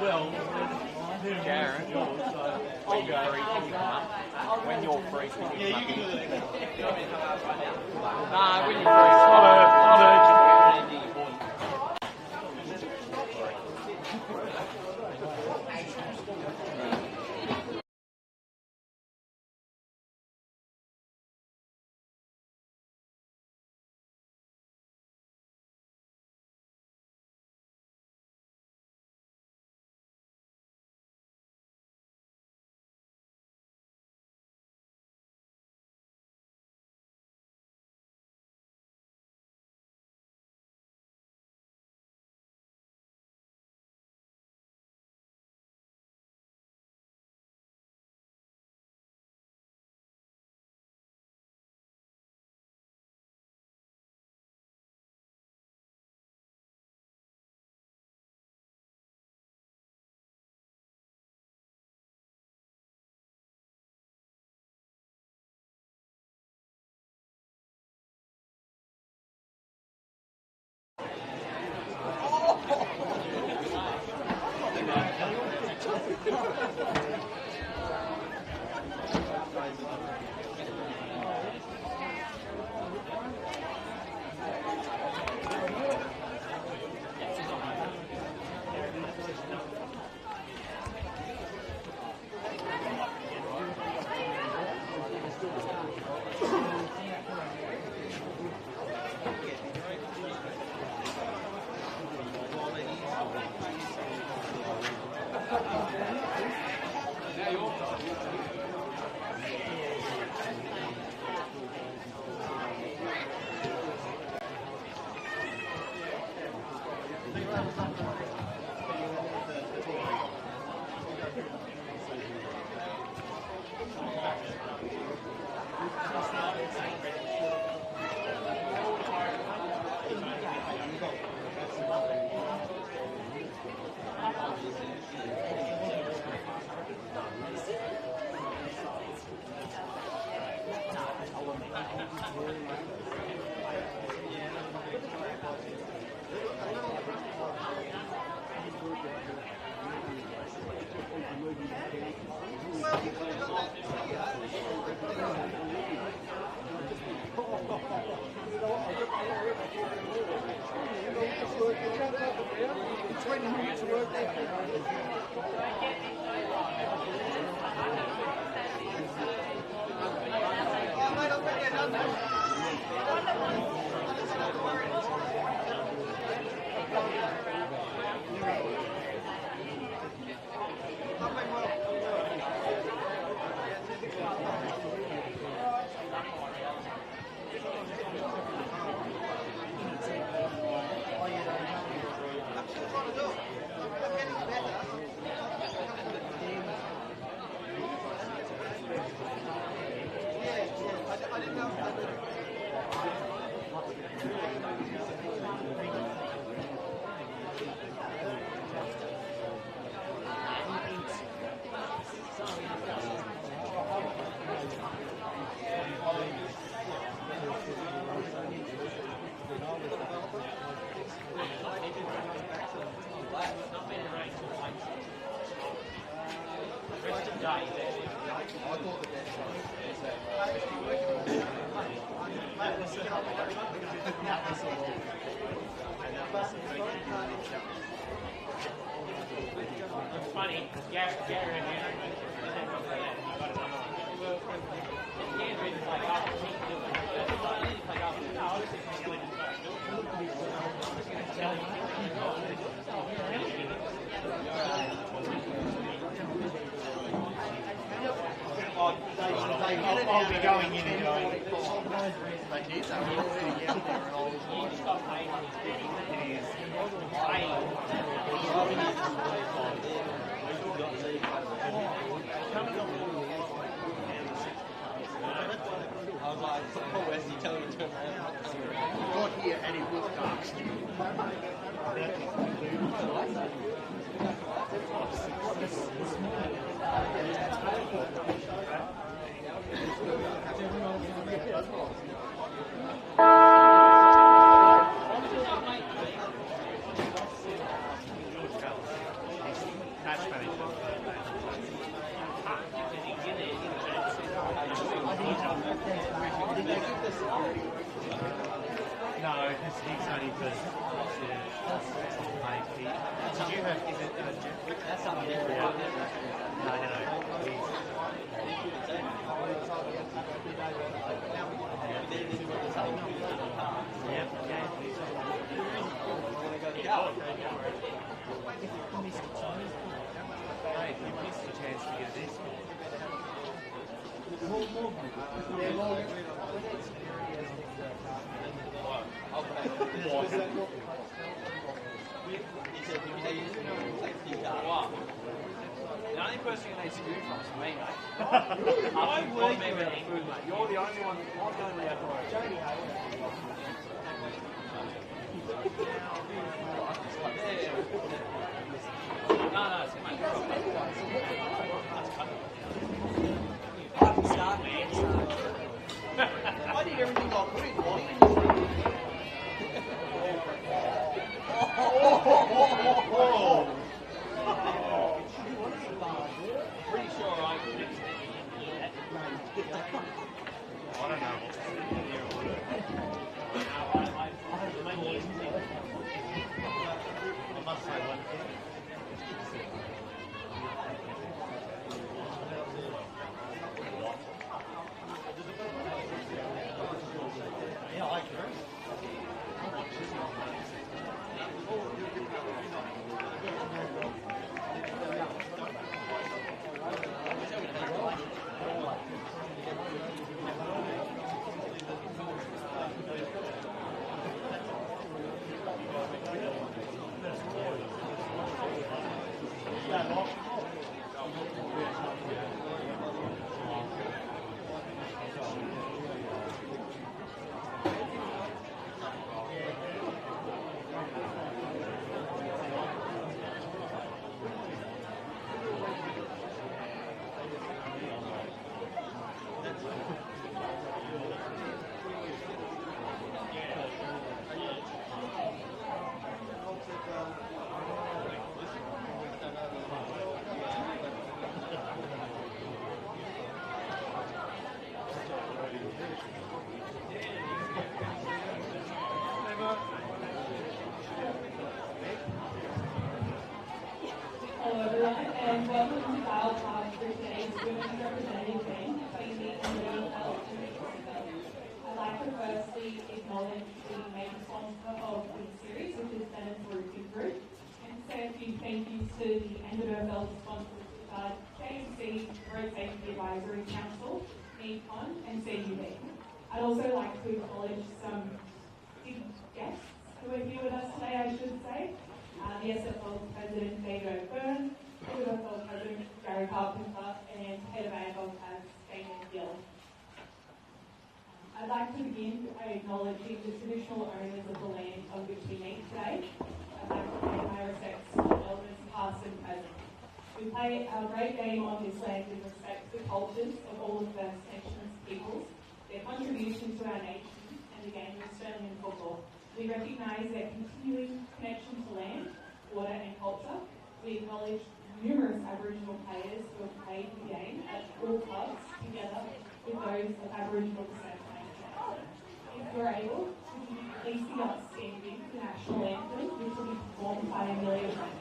Well, Jared, when you're free, can you come in? Nah, when you're free. It's funny, Gary and I'll be going in and going, like this, I'm already out there and all this. It is. I was like, where's he telling me to turn around? He got here and it was dark. No, because he's only for did you have, is it that's something different? Yeah. No, I don't know. If you missed the chance to get this The only person who needs food from is me, mate. I'm food, mate. You're the only one. I'm the only No, it's mate. I did everything I could in one. Pretty sure I fixed it. I don't know. I must say one thing. Yeah, I agree. Hello everyone, and welcome to Vale Park for today's Women's Representative game between the NWFL and the NWFL. I'd like to firstly acknowledge the main sponsor of the series, which is Senate Roofing Group, and say a few thank yous to the NWFL sponsors, which are JMC, Road Safety Advisory Council, NECON, and CUB. I'd also like to acknowledge some big guests who are here with us today, I should say. The SFL President David O'Byrne, NWFL President Gary Carpenter, and Head of AFL CAS Damien Gill. I'd like to begin by acknowledging the traditional owners of the land on which we meet today. I'd like to pay my respects to elders past and present. We play our great game on this land in respect to the cultures of all of First Nations peoples, their contribution to our nation, and the game of Australian football. We recognise their continuing connection to land, water and culture. We acknowledge numerous Aboriginal players who have played the game at all clubs together with those of Aboriginal descent. If you're able, would you please be upstanding the national anthem, which will be performed by Amelia French.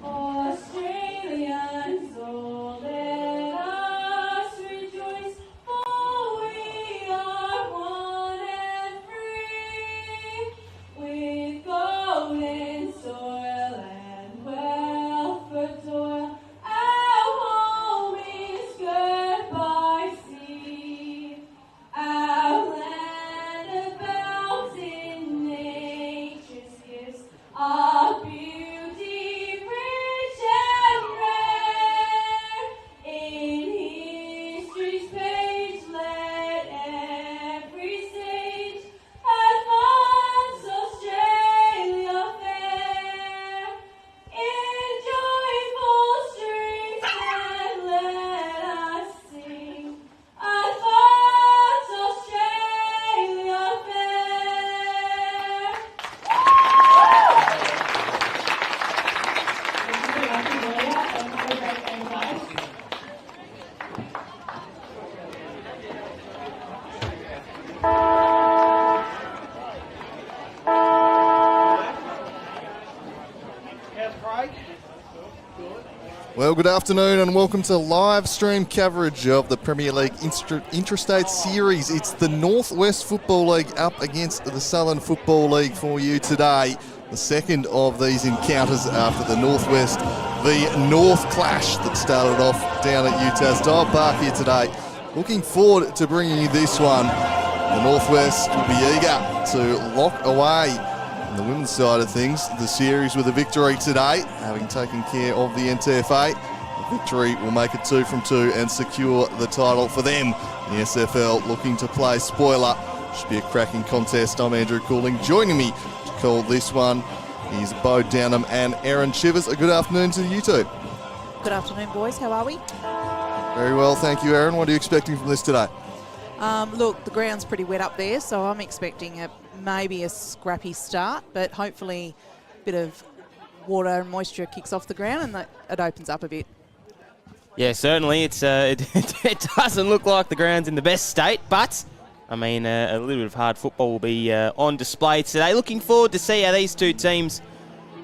Australians, oh let us rejoice, for we are one and free, with golden soil and wealth for toil. Our home is girt by sea, our land abounds in nature's gifts, our beauty rich and rare. In history's page, let every sage advance Australia fair. In joyful strings, and let us sing, advance Australia fair. Thank you very much, Amelia, and have a great day, guys. Well, good afternoon and welcome to live stream coverage of the Premier League Intrastate Series. It's the Northwest Football League up against the Southern Football League for you today. The second of these encounters after the Northwest v North clash that started off down at Utah's Dial Park here today. Looking forward to bringing you this one. The Northwest will be eager to lock away on the women's side of things the series with a victory today, having taken care of the NTFA. The victory will make it 2 from 2 and secure the title for them. The SFL looking to play spoiler. Should be a cracking contest. I'm Andrew Cooling. Joining me to call this one is Bo Downham and Erin Shivers. A good afternoon to you two. Good afternoon, boys. How are we? Very well, thank you, Erin. What are you expecting from this today? Look, the ground's pretty wet up there, so I'm expecting maybe a scrappy start, but hopefully a bit of water and moisture kicks off the ground and that it opens up a bit. Yeah, certainly. It doesn't look like the ground's in the best state, but I mean, a little bit of hard football will be on display today. Looking forward to see how these two teams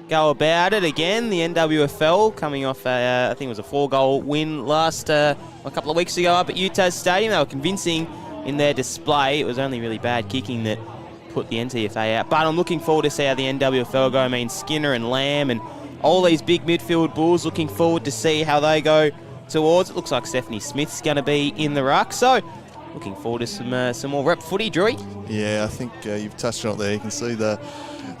go about it again. The NWFL coming off, I think it was a 4-goal win a couple of weeks ago up at Utah's Stadium. They were convincing in their display. It was only really bad kicking that put the NTFA out. But I'm looking forward to see how the NWFL go. I mean, Skinner and Lamb and all these big midfield bulls, looking forward to see how they go towards. It looks like Stephanie Smith's going to be in the ruck. So looking forward to some more rep footy, Drew. Yeah, I think you've touched on it there. You can see the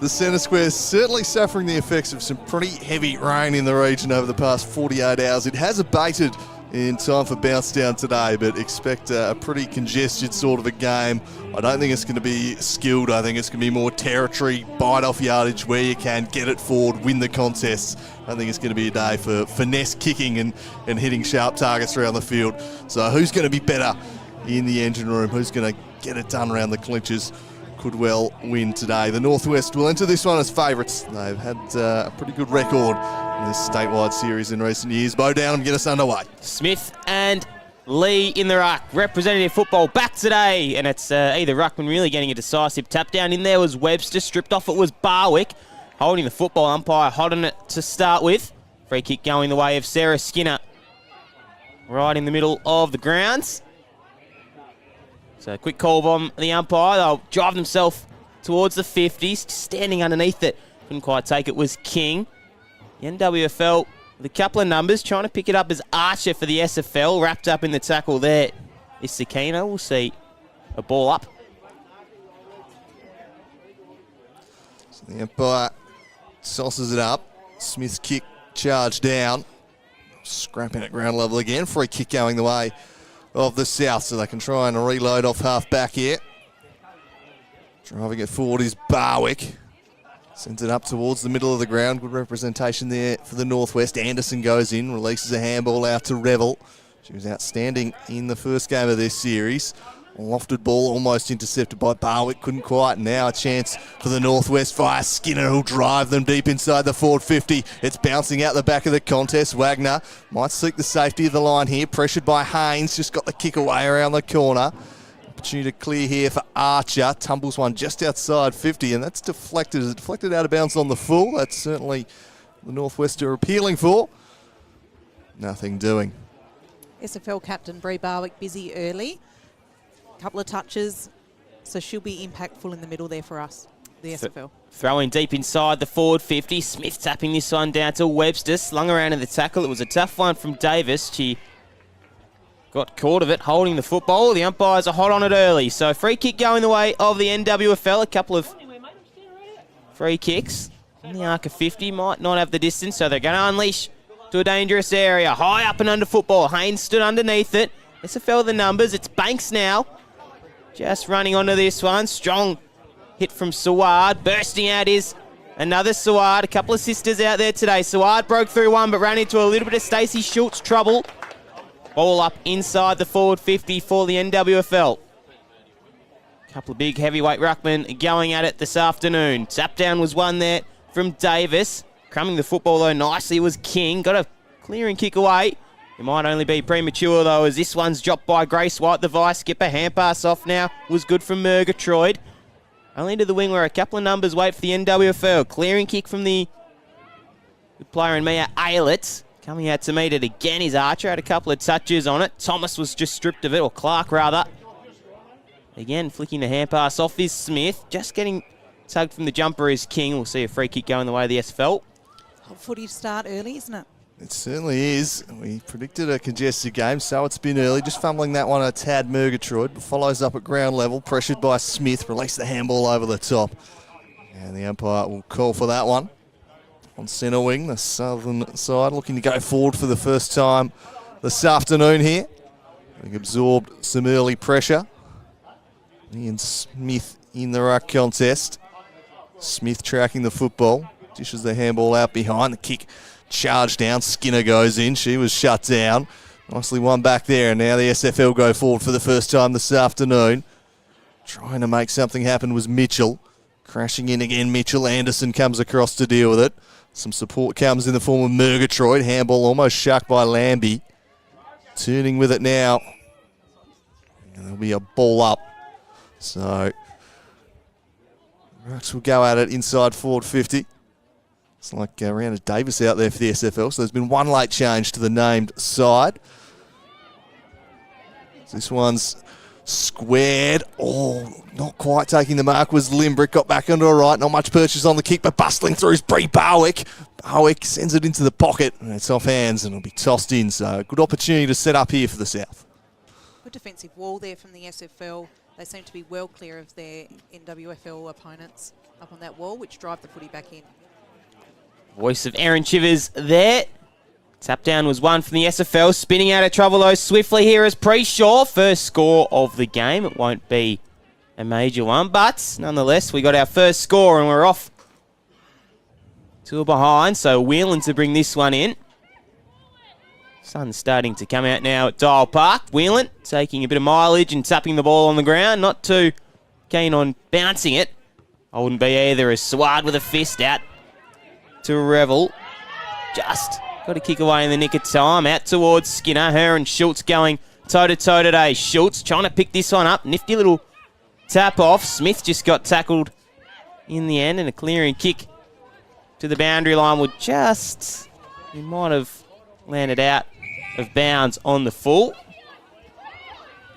centre square certainly suffering the effects of some pretty heavy rain in the region over the past 48 hours. It has abated in time for bounce down today, but expect a pretty congested sort of a game. I don't think it's going to be skilled. I think it's going to be more territory, bite off yardage where you can, get it forward, win the contests. I think it's going to be a day for finesse kicking and hitting sharp targets around the field. So who's going to be better in the engine room? Who's going to get it done around the clinches? could well win today. The Northwest will enter this one as favourites. They've had a pretty good record in this statewide series in recent years. Bo Downham, get us underway. Smith and Lee in the ruck. Representative football back today. And it's either ruckman really getting a decisive tap down. In there was Webster. Stripped off it was Barwick. Holding the football, umpire hot on it to start with. Free kick going the way of Sarah Skinner. Right in the middle of the grounds. So a quick call from the umpire. They'll drive themselves towards the 50s. Standing underneath it. Couldn't quite take it was King. The NWFL with a couple of numbers. Trying to pick it up as Archer for the SFL. Wrapped up in the tackle there is Sakina. We'll see a ball up. So the umpire sauces it up. Smith's kick charged down. Scrapping at ground level again. Free kick going the way of the South, so they can try and reload off half back here. Driving it forward is Barwick. Sends it up towards the middle of the ground. Good representation there for the Northwest. Anderson goes in, releases a handball out to Revel. She was outstanding in the first game of this series. Lofted ball almost intercepted by Barwick, couldn't quite. Now a chance for the Northwest via Skinner, who'll drive them deep inside the forward 50. It's bouncing out the back of the contest. Wagner might seek the safety of the line here, pressured by Haynes, just got the kick away around the corner. Opportunity to clear here for Archer, tumbles one just outside 50, and that's deflected. It's deflected out of bounds on the full. That's certainly the Northwest are appealing for. Nothing doing. SFL captain Bree Barwick busy early. Couple of touches, so she'll be impactful in the middle there for us, the SFL. Throwing deep inside the forward 50. Smith tapping this one down to Webster. Slung around in the tackle. It was a tough one from Davis. She got caught of it, holding the football. The umpires are hot on it early. So free kick going the way of the NWFL. A couple of free kicks in the arc of 50. Might not have the distance, so they're going to unleash to a dangerous area. High up and under football. Haynes stood underneath it. SFL the numbers. It's Banks now. Just running onto this one. Strong hit from Saward. Bursting out is another Saward. A couple of sisters out there today. Saward broke through one, but ran into a little bit of Stacey Schultz trouble. Ball up inside the forward 50 for the NWFL. Couple of big heavyweight ruckmen going at it this afternoon. Tap down was one there from Davis. Crumbing the football though nicely was King. Got a clearing kick away. It might only be premature, though, as this one's dropped by Grace White, the vice skipper. Hand pass off now was good from Murgatroyd. Only to the wing where a couple of numbers wait for the NWFL. Clearing kick from the good player in Mia Aylett. Coming out to meet it again is Archer. Had a couple of touches on it. Thomas was just stripped of it, or Clark rather. Again, flicking the hand pass off is Smith. Just getting tugged from the jumper is King. We'll see a free kick going the way of the SFL. Hot footy to start early, isn't it? It certainly is. We predicted a congested game, so it's been early. Just fumbling that one a tad Murgatroyd, but follows up at ground level, pressured by Smith, released the handball over the top. And the umpire will call for that one. On centre wing, the southern side looking to go forward for the first time this afternoon here. Having absorbed some early pressure. Ian Smith in the ruck contest. Smith tracking the football, dishes the handball out behind. The kick charged down, Skinner goes in, she was shut down. Nicely won back there, and now the SFL go forward for the first time this afternoon. Trying to make something happen was Mitchell. Crashing in again, Mitchell. Anderson comes across to deal with it. Some support comes in the form of Murgatroyd. Handball almost shucked by Lambie. Turning with it now. And there'll be a ball up. So, Rucks will go at it inside forward 50. It's like Rhianna Davis out there for the SFL, so there's been one late change to the named side. This one's squared. Oh, not quite taking the mark was Limbrick. Got back onto her right. Not much purchase on the kick, but bustling through is Bree Barwick. Barwick sends it into the pocket, and it's off hands, and it'll be tossed in. So good opportunity to set up here for the South. Good defensive wall there from the SFL. They seem to be well clear of their NWFL opponents up on that wall, which drive the footy back in. Voice of Aaron Chivers there. Tap down was one from the SFL. Spinning out of trouble though swiftly here is Preshaw. First score of the game. It won't be a major one, but nonetheless we got our first score and we're off to a behind. So Whelan to bring this one in. Sun's starting to come out now at Dial Park. Whelan taking a bit of mileage and tapping the ball on the ground. Not too keen on bouncing it. I wouldn't be either. As Sward with a fist out to Revel. Just got to kick away in the nick of time. Out towards Skinner. Her and Schultz going toe-to-toe today. Schultz trying to pick this one up. Nifty little tap off. Smith just got tackled in the end, and a clearing kick to the boundary line would just... He might have landed out of bounds on the full.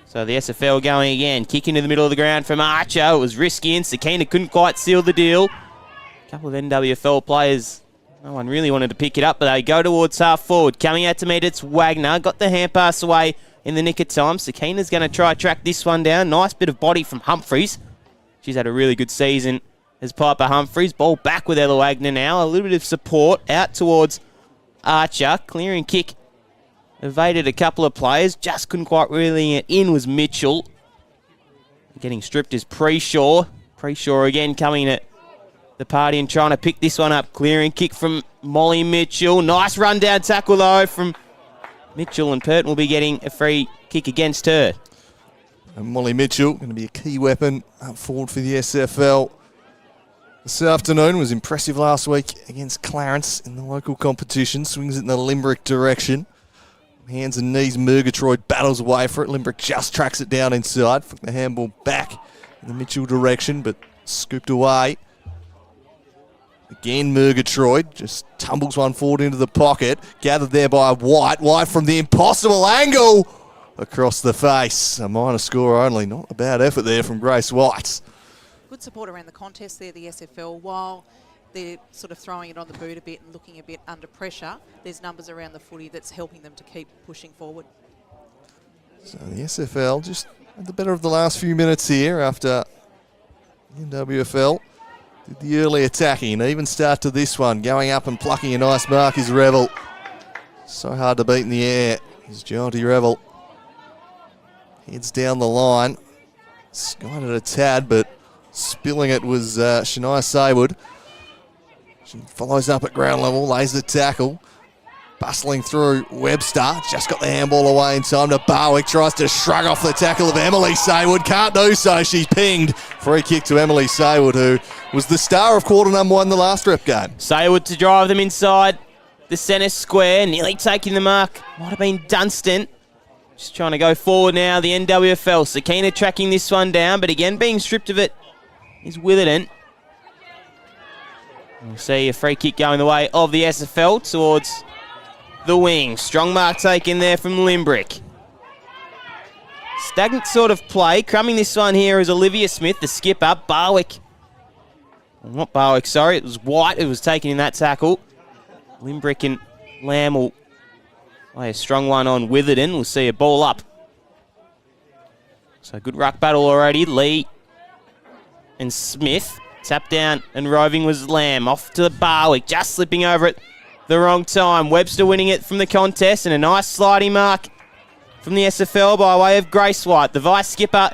So the SFL going again. Kick into the middle of the ground from Archer. It was risky, and Sakina couldn't quite seal the deal. A couple of NWFL players, no one really wanted to pick it up, but they go towards half forward. Coming out to meet it's Wagner. Got the hand pass away in the nick of time. Sakina's going to try track this one down. Nice bit of body from Humphreys. She's had a really good season as Piper Humphreys. Ball back with Ella Wagner now. A little bit of support out towards Archer. Clearing kick. Evaded a couple of players. Just couldn't quite reel it in was Mitchell. Getting stripped is Preshaw. Preshaw again coming at the party and trying to pick this one up. Clearing kick from Molly Mitchell. Nice run down tackle though from Mitchell, and Purton will be getting a free kick against her. And Molly Mitchell going to be a key weapon up forward for the SFL. This afternoon was impressive last week against Clarence in the local competition. Swings it in the Limerick direction. Hands and knees, Murgatroyd battles away for it. Limerick just tracks it down inside. Flick the handball back in the Mitchell direction, but scooped away. Again, Murgatroyd just tumbles one forward into the pocket. Gathered there by White. White from the impossible angle across the face. A minor score only. Not a bad effort there from Grace White. Good support around the contest there, the SFL. While they're sort of throwing it on the boot a bit and looking a bit under pressure, there's numbers around the footy that's helping them to keep pushing forward. So the SFL just had the better of the last few minutes here after NWFL did the early attacking. An even start to this one. Going up and plucking a nice mark is Revel. So hard to beat in the air is Jonty Revel. Heads down the line. Skied it a tad, but spilling it was Shania Saywood. She follows up at ground level, lays the tackle. Bustling through Webster. Just got the handball away in time to Barwick. Tries to shrug off the tackle of Emily Saywood. Can't do so. She's pinged. Free kick to Emily Saywood, who was the star of quarter number one the last rep game. Saywood to drive them inside the centre square. Nearly taking the mark. Might have been Dunstan. Just trying to go forward now, the NWFL. Sakina tracking this one down, but again being stripped of it is Witherden. We'll see a free kick going the way of the SFL towards the wing. Strong mark taken there from Limbrick. Stagnant sort of play. Crumbing this one here is Olivia Smith, the skipper. Barwick. Well, not Barwick, sorry. It was White who was taken in that tackle. Limbrick and Lamb will play a strong one on Witherden. We'll see a ball up. So good ruck battle already. Lee and Smith. Tap down and roving was Lamb. Off to Barwick. Just slipping over at the wrong time. Webster winning it from the contest, and a nice sliding mark from the SFL by way of Grace White. The vice skipper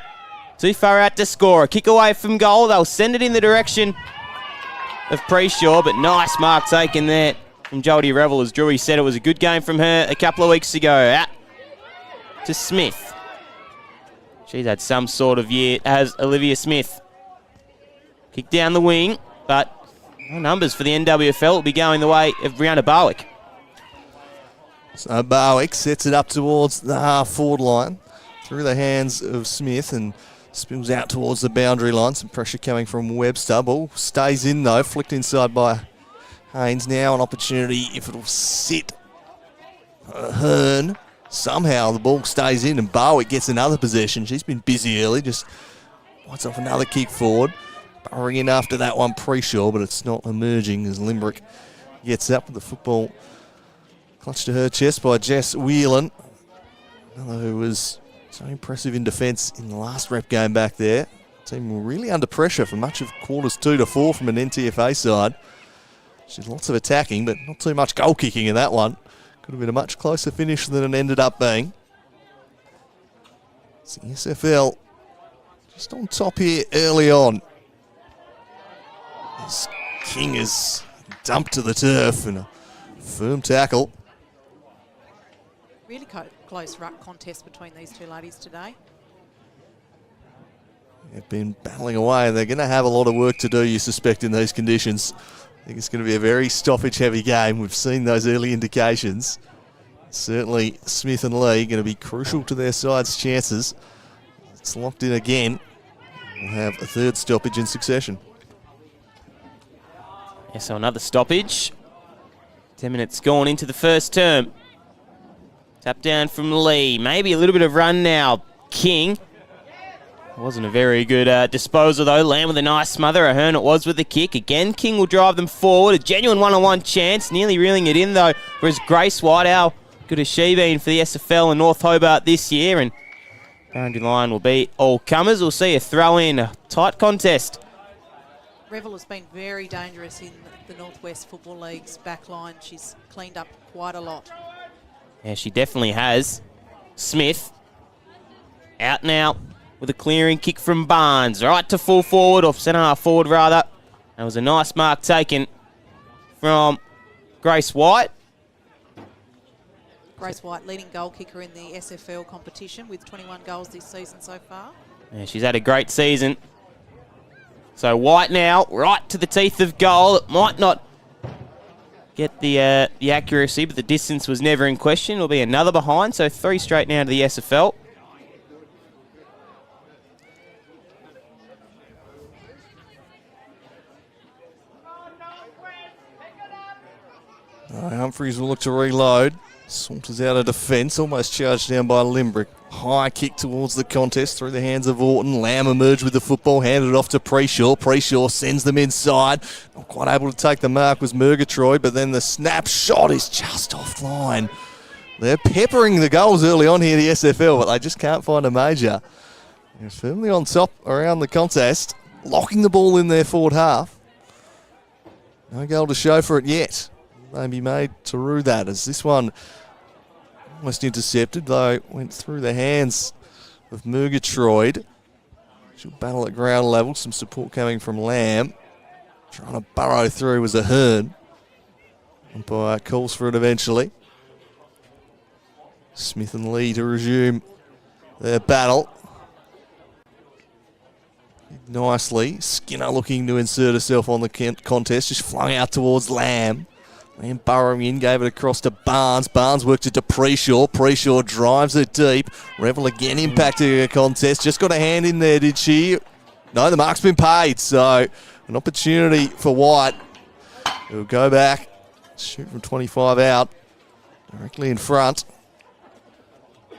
too far out to score. A kick away from goal. They'll send it in the direction of Preshaw, but nice mark taken there from Jodie Revel. As Drewy said, it was a good game from her a couple of weeks ago. Out to Smith. She's had some sort of year as Olivia Smith. Kick down the wing, but no numbers for the NWFL. Will be going the way of Brianna Barwick. So Barwick sets it up towards the half-forward line through the hands of Smith and spills out towards the boundary line. Some pressure coming from Webster. Ball stays in though, flicked inside by Haynes. Now an opportunity if it'll sit. Hearn. Somehow the ball stays in and Barwick gets another possession. She's been busy early, just bites off another kick forward. Burrowing in after that one, Preshaw, but it's not emerging as Limbrick gets up with the football clutched to her chest by Jess Whelan. Another who was so impressive in defence in the last rep game back there. Team were really under pressure for much of quarters 2 to 4 from an NTFA side. She's lots of attacking, but not too much goal kicking in that one. Could have been a much closer finish than it ended up being. It's the SFL just on top here early on. As King is dumped to the turf and a firm tackle. Really close ruck contest between these two ladies today. They've been battling away, and they're going to have a lot of work to do, you suspect, in these conditions. I think it's going to be a very stoppage-heavy game. We've seen those early indications. Certainly, Smith and Lee going to be crucial to their side's chances. It's locked in again. We'll have a third stoppage in succession. Yeah, so another stoppage. 10 minutes gone into the first term. Tap down from Lee. Maybe a little bit of run now. King. Wasn't a very good disposal, though. Lamb with a nice smother. Ahern it was with the kick. Again, King will drive them forward. A genuine one-on-one chance. Nearly reeling it in, though. Whereas Grace White, how good has she been for the SFL in North Hobart this year? And boundary line will be all comers. We'll see a throw-in. A tight contest. Revel has been very dangerous in the Northwest Football League's back line. She's cleaned up quite a lot. Yeah, she definitely has. Smith out now with a clearing kick from Barnes. Right to full forward, or centre half forward rather. That was a nice mark taken from Grace White. Grace White, leading goal kicker in the SFL competition with 21 goals this season so far. Yeah, she's had a great season. So White now, right to the teeth of goal. It might not get the accuracy, but the distance was never in question. It'll be another behind, so 3 straight now to the SFL. Humphreys will look to reload. Saunters out of defence, almost charged down by Limbrick. High kick towards the contest through the hands of Orton. Lamb emerged with the football, handed it off to Preshaw. Preshaw sends them inside. Not quite able to take the mark was Murgatroyd, but then the snapshot is just offline. They're peppering the goals early on here, the SFL, but they just can't find a major. They're firmly on top around the contest, locking the ball in their forward half. No goal to show for it yet. Maybe made to rue that, as this one almost intercepted, though went through the hands of Murgatroyd. She'll battle at ground level, some support coming from Lamb. Trying to burrow through was Ahern. Umpire calls for it eventually. Smith and Lee to resume their battle. Nicely, Skinner looking to insert herself on the contest, just flung out towards Lamb. Lamb burrowing in, gave it across to Barnes. Barnes worked it to Preshaw. Preshaw drives it deep. Revel again impacting a contest. Just got a hand in there, did she? No, the mark's been paid. So an opportunity for White. He'll go back, shoot from 25 out, directly in front.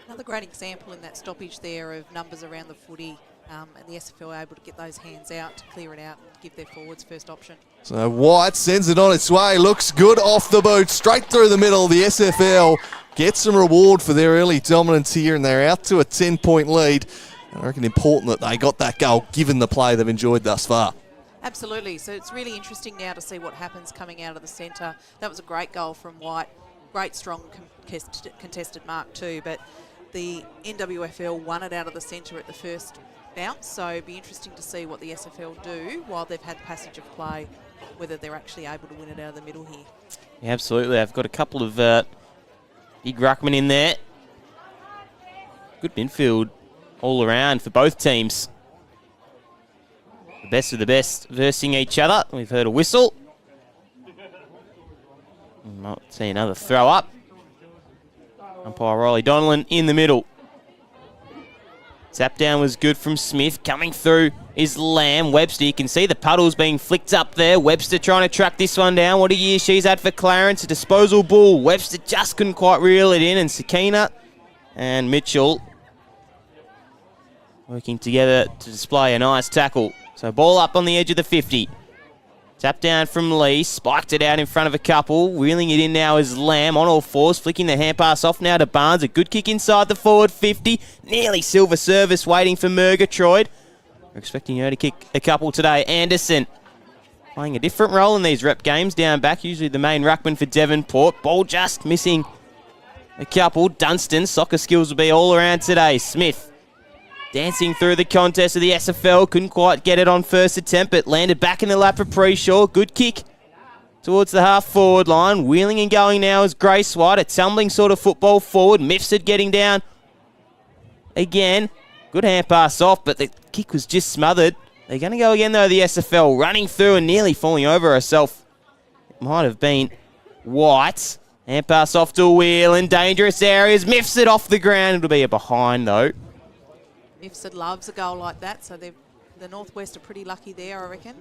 Another great example in that stoppage there of numbers around the footy, and the SFL able to get those hands out to clear it out and give their forwards first option. So White sends it on its way. Looks good off the boot, straight through the middle. The SFL gets some reward for their early dominance here, and they're out to a 10-point lead. I reckon important that they got that goal, given the play they've enjoyed thus far. Absolutely. So it's really interesting now to see what happens coming out of the centre. That was a great goal from White. Great, strong contested mark too. But the NWFL won it out of the centre at the first bounce. So it'd be interesting to see what the SFL do while they've had passage of play, whether they're actually able to win it out of the middle here. Yeah, absolutely. I've got a couple of big ruckmen in there. Good midfield all around for both teams. The best of the best versing each other. We've heard a whistle. We might see another throw up. Umpire Riley Donnellan in the middle. Tap down was good from Smith. Coming through is Lamb. Webster, you can see the puddles being flicked up there. Webster trying to track this one down. What a year she's had for Clarence. A disposal ball. Webster just couldn't quite reel it in. And Sakina and Mitchell working together to display a nice tackle. So ball up on the edge of the 50. Tap down from Lee, spiked it out in front of a couple. Reeling it in now is Lamb on all fours, flicking the hand pass off now to Barnes. A good kick inside the forward 50. Nearly silver service waiting for Murgatroyd. We're expecting her to kick a couple today. Anderson playing a different role in these rep games down back. Usually the main ruckman for Devonport. Ball just missing a couple. Dunstan, soccer skills will be all around today. Smith dancing through the contest of the SFL. Couldn't quite get it on first attempt, but landed back in the lap of Preshaw. Good kick towards the half-forward line. Wheeling and going now is Grace White. A tumbling sort of football forward. Mifsud getting down again. Good hand pass off, but the kick was just smothered. They're going to go again, though, the SFL, running through and nearly falling over herself. It might have been White. Hand pass off to Wheel in dangerous areas. Mifsud off the ground. It'll be a behind, though. Mifsud loves a goal like that, so the Northwest are pretty lucky there, I reckon.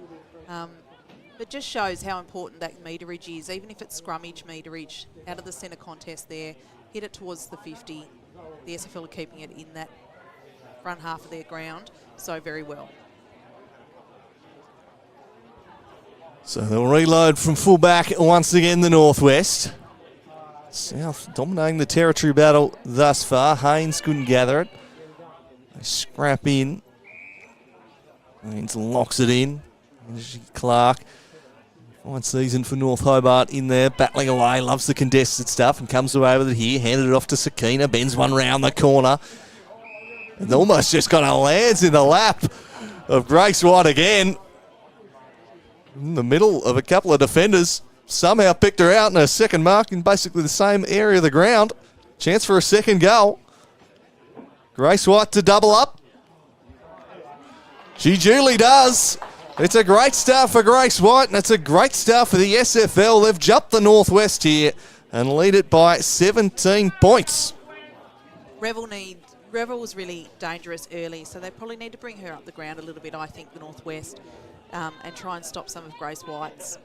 But just shows how important that meterage is, even if it's scrummage meterage, out of the centre contest there, hit it towards the 50. The SFL are keeping it in that front half of their ground so very well. So they'll reload from fullback once again, the Northwest. South dominating the territory battle thus far. Haynes couldn't gather it. They scrap in. Haynes locks it in. Clark. Fine season for North Hobart in there, battling away, loves the contested stuff and comes away with it here. Handed it off to Sakina, bends one round the corner. And almost just kind of lands in the lap of Grace White again. In the middle of a couple of defenders. Somehow picked her out in her second mark in basically the same area of the ground. Chance for a second goal. Grace White to double up. She duly does. It's a great start for Grace White, and it's a great start for the SFL. They've jumped the Northwest here and lead it by 17 points. Revel was really dangerous early, so they probably need to bring her up the ground a little bit, I think, the Northwest, and try and stop some of Grace White's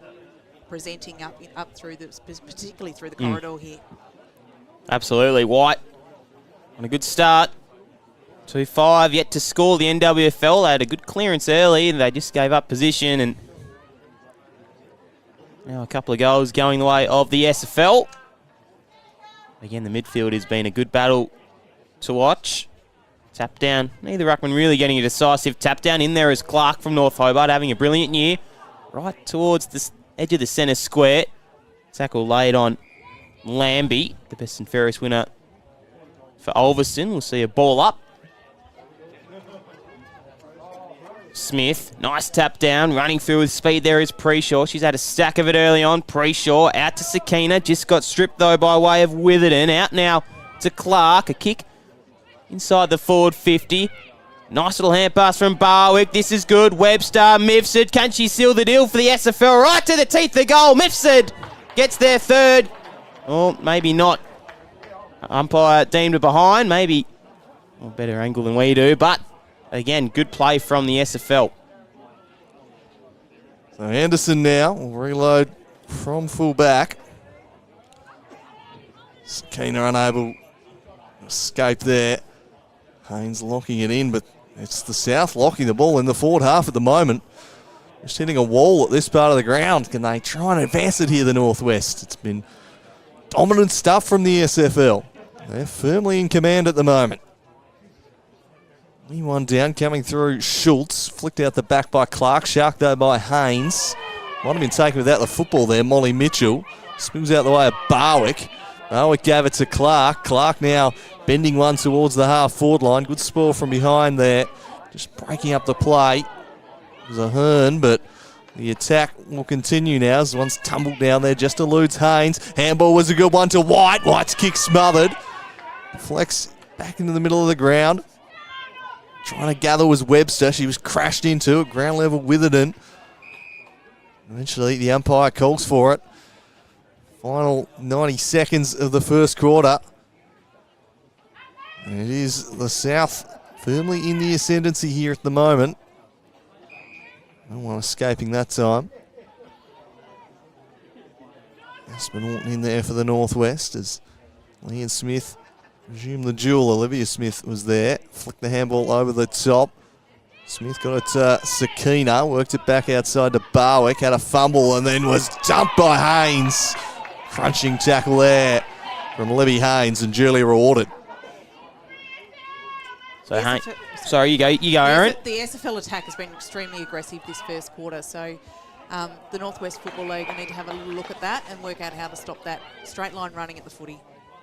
presenting up through particularly through the corridor here. Absolutely. White on a good start. 2-5, yet to score the NWFL. They had a good clearance early, and they just gave up position, and now a couple of goals going the way of the SFL. Again, the midfield has been a good battle to watch. Tap down. Neither ruckman really getting a decisive tap down. In there is Clark from North Hobart having a brilliant year. Right towards the edge of the centre square. Tackle laid on Lambie, the best and fairest winner for Ulverston. We'll see a ball up. Smith, nice tap down, running through with speed there is Preshaw. She's had a stack of it early on. Preshaw out to Sakina, just got stripped though by way of Witherden. Out now to Clark, a kick inside the forward 50. Nice little hand pass from Barwick. This is good. Webster, Mifsud. Can she seal the deal for the SFL? Right to the teeth of goal. Mifsud gets their third. Oh, maybe not. Umpire deemed a behind. Maybe a better angle than we do. But, again, good play from the SFL. So Anderson now will reload from full back. Sakina unable to escape there. Haynes locking it in, but it's the South locking the ball in the forward half at the moment. Just hitting a wall at this part of the ground. Can they try and advance it here, the Northwest? It's been dominant stuff from the SFL. They're firmly in command at the moment. One down, coming through Schultz. Flicked out the back by Clark. Sharked though by Haynes. Might have been taken without the football there, Molly Mitchell. Spills out the way of Barwick. Barwick gave it to Clark. Clark now bending one towards the half-forward line. Good spoil from behind there. Just breaking up the play. It was a Hearn, but the attack will continue now as one's tumbled down there. Just eludes Haynes. Handball was a good one to White. White's kick smothered. Flex back into the middle of the ground. Trying to gather was Webster. She was crashed into at ground level Witherden. Eventually the umpire calls for it. Final 90 seconds of the first quarter. And it is the South firmly in the ascendancy here at the moment. No one escaping that time. Aspen Orton in there for the Northwest as Leanne Smith resumed the duel. Olivia Smith was there. Flicked the handball over the top. Smith got it to Sakina. Worked it back outside to Barwick. Had a fumble and then was dumped by Haynes. Crunching tackle there from Libby Haynes and duly rewarded. So sorry, you go, Aaron. The SFL attack has been extremely aggressive this first quarter, so the Northwest Football League will need to have a look at that and work out how to stop that straight line running at the footy.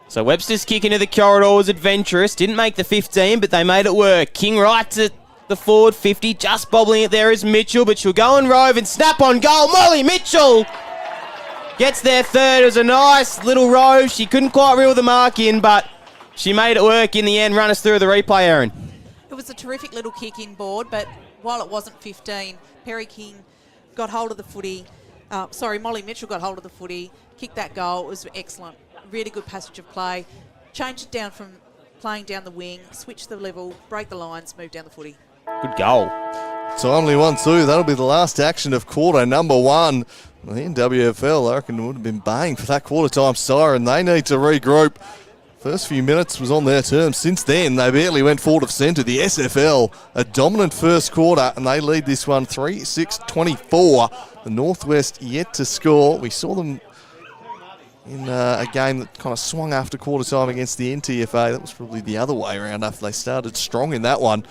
So Webster's kick into the corridor was adventurous. Didn't make the 15, but they made it work. King right to the forward 50. Just bobbling it there is Mitchell, but she'll go and rove and snap on goal. Molly Mitchell gets their third. It was a nice little rove. She couldn't quite reel the mark in, but she made it work in the end. Run us through the replay, Aaron. was a terrific little kick inboard, but while it wasn't 15, Perry King got hold of the footy. Molly Mitchell got hold of the footy, kicked that goal. It was excellent. Really good passage of play. Changed it down from playing down the wing, switch the level, break the lines, move down the footy. Good goal. Timely one too. That'll be the last action of quarter number one. The NWFL, I reckon, would have been baying for that quarter time siren. They need to regroup. First few minutes was on their terms. Since then, they barely went forward of centre. The SFL, a dominant first quarter, and they lead this one 3-6-24. The Northwest yet to score. We saw them in a game that kind of swung after quarter time against the NTFA. That was probably the other way around after they started strong in that one.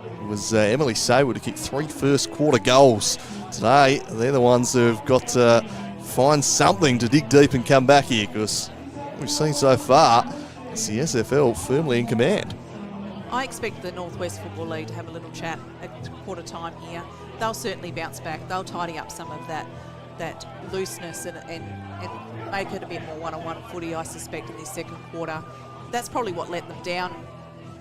It was Emily Saywood who kicked 3 first quarter goals. Today, they're the ones who've got to find something to dig deep and come back here, because we've seen so far, it's the SFL firmly in command. I expect the Northwest Football League to have a little chat at quarter time here. They'll certainly bounce back. They'll tidy up some of that looseness and make it a bit more one-on-one footy, I suspect, in this second quarter. That's probably what let them down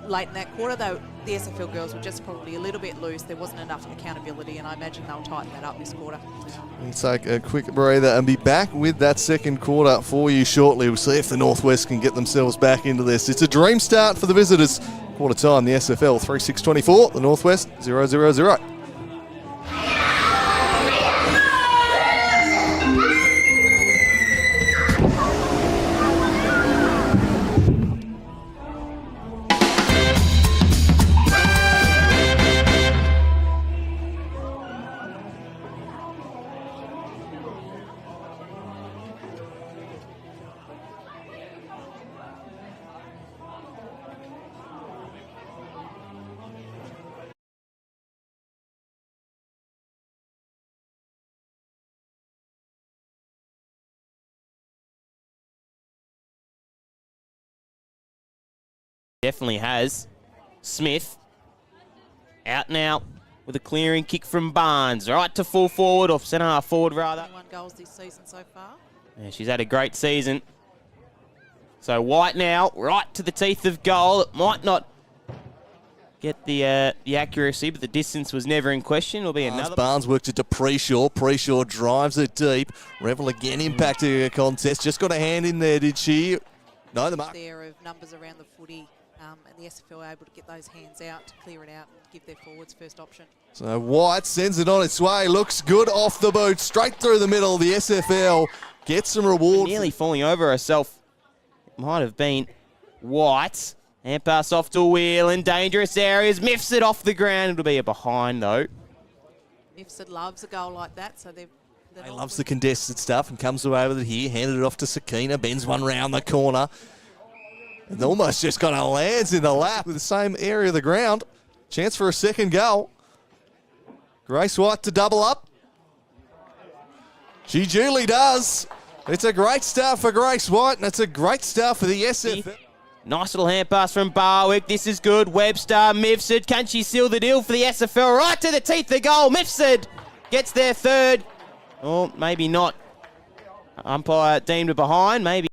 late in that quarter, though the SFL girls were just probably a little bit loose. There wasn't enough accountability, and I imagine they'll tighten that up this quarter. We'll take a quick breather and be back with that second quarter for you shortly. We'll see if the Northwest can get themselves back into this. It's a dream start for the visitors. Quarter time, the SFL 3-6-24, the Northwest 0-0-0. Definitely has. Smith out now with a clearing kick from Barnes. Right to full forward, or centre half forward rather. 21 goals this season so far. Yeah, she's had a great season. So White now, right to the teeth of goal. It might not get the accuracy, but the distance was never in question. It'll be another. Barnes worked it to Preshaw. Preshaw drives it deep. Revel again impacting a contest. Just got a hand in there, did she? No, the mark. There of numbers around the footy, and the SFL are able to get those hands out to clear it out and give their forwards first option. So White sends it on its way. Looks good off the boot, straight through the middle. The SFL gets some reward. Nearly falling over herself. It might have been White. And pass off to Wheel in dangerous areas. Miffs it off the ground. It'll be a behind though. Mifsud loves a goal like that, so they're He loves the contested stuff and comes away with it here. Handed it off to Sakina. Bends one round the corner. And almost just kind of lands in the lap with the same area of the ground. Chance for a second goal. Grace White to double up. She duly does. It's a great start for Grace White, and it's a great start for the SFL. Nice little hand pass from Barwick. This is good. Webster, Mifsud. Can she seal the deal for the SFL? Right to the teeth of goal. Mifsud gets their third. Oh, maybe not. Umpire deemed a behind. Maybe.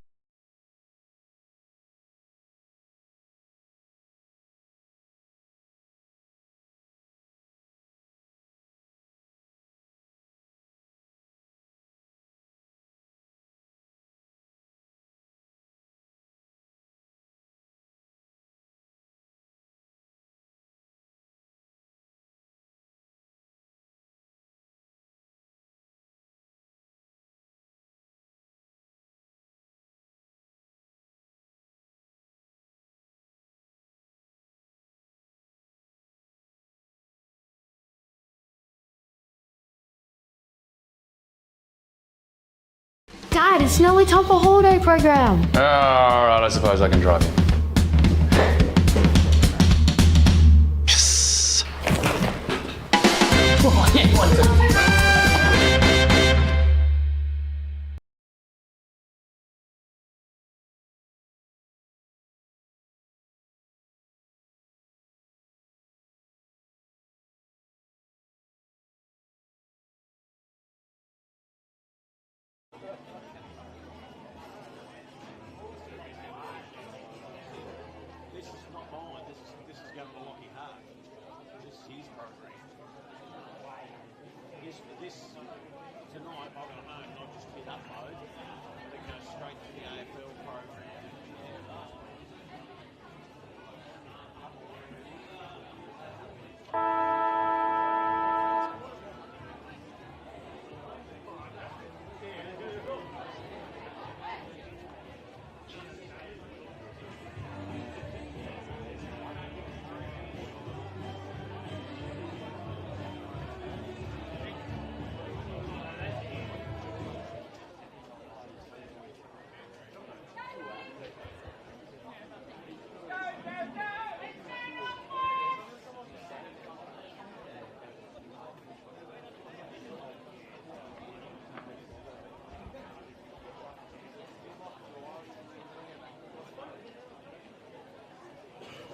Dad, it's nearly time for holiday program. Alright, I suppose I can drive you. Yes! mode. They go straight to the AFL program.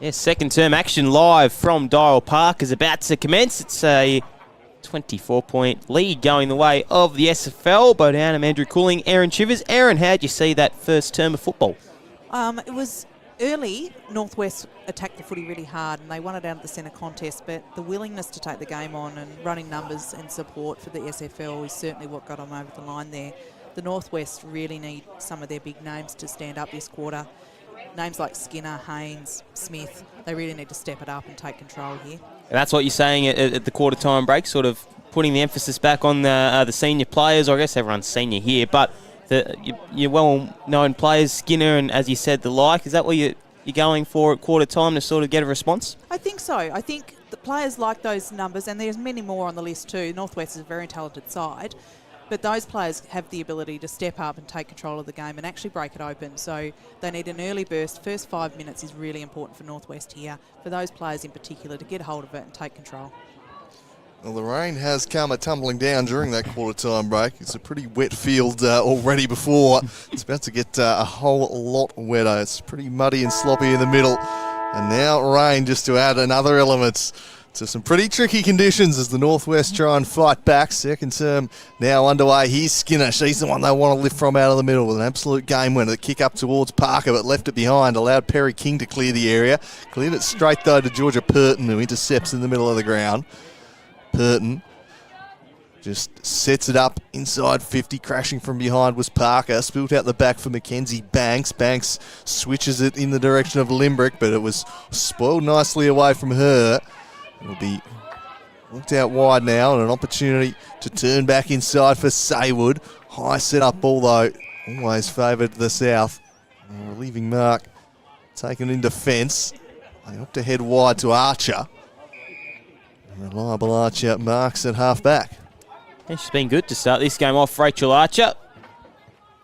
Yes, second term action live from Dial Park is about to commence. It's a 24-point lead going the way of the SFL. Bo Downham, Andrew Cooling, Aaron Chivers. Aaron, how did you see that first term of football? It was early. Northwest attacked the footy really hard and they won it out of the centre contest, but the willingness to take the game on and running numbers and support for the SFL is certainly what got them over the line there. The Northwest really need some of their big names to stand up this quarter. Names like Skinner, Haynes, Smith, they really need to step it up and take control here. And that's what you're saying at the quarter time break, sort of putting the emphasis back on the senior players. I guess everyone's senior here, but your well-known players, Skinner and, as you said, the like. Is that what you're going for at quarter time to sort of get a response? I think so. I think the players like those numbers, and there's many more on the list too. Northwest is a very talented side. But those players have the ability to step up and take control of the game and actually break it open. So they need an early burst. First 5 minutes is really important for Northwest here, for those players in particular to get hold of it and take control. Well, the rain has come tumbling down during that quarter-time break. It's a pretty wet field already before. It's about to get a whole lot wetter. It's pretty muddy and sloppy in the middle. And now rain just to add another element to some pretty tricky conditions as the Northwest try and fight back. Second term now underway. Here's Skinner. She's the one they want to lift from out of the middle with an absolute game winner. The kick up towards Parker, but left it behind. Allowed Perry King to clear the area. Cleared it straight, though, to Georgia Purton, who intercepts in the middle of the ground. Purton just sets it up inside 50. Crashing from behind was Parker. Spilt out the back for Mackenzie Banks. Banks switches it in the direction of Limbrick, but it was spoiled nicely away from her. It'll be looked out wide now and an opportunity to turn back inside for Saywood. High set-up ball, though, always favoured the South. Relieving mark taken in defence. They opt to head wide to Archer. Reliable Archer marks at half-back. Yeah, she's been good to start this game off, Rachel Archer.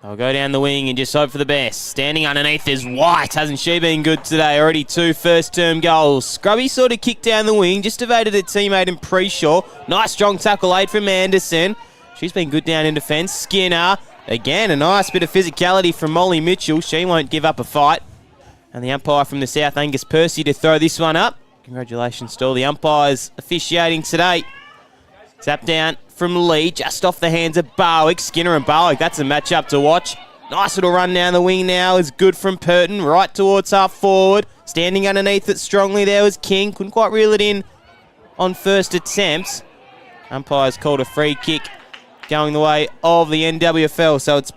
They'll go down the wing and just hope for the best. Standing underneath is White. Hasn't she been good today? Already 2 first-term goals. Scrubby sort of kicked down the wing, just evaded a teammate in Preshaw. Nice strong tackle 8 from Anderson. She's been good down in defence. Skinner, again, a nice bit of physicality from Molly Mitchell. She won't give up a fight. And the umpire from the South, Angus Percy, to throw this one up. Congratulations to all the umpires officiating today. Tap down from Lee, just off the hands of Barwick. Skinner and Barwick, that's a matchup to watch. Nice little run down the wing now is good from Purton, right towards half forward. Standing underneath it strongly there was King. Couldn't quite reel it in on first attempts. Umpires called a free kick going the way of the NWFL. So it's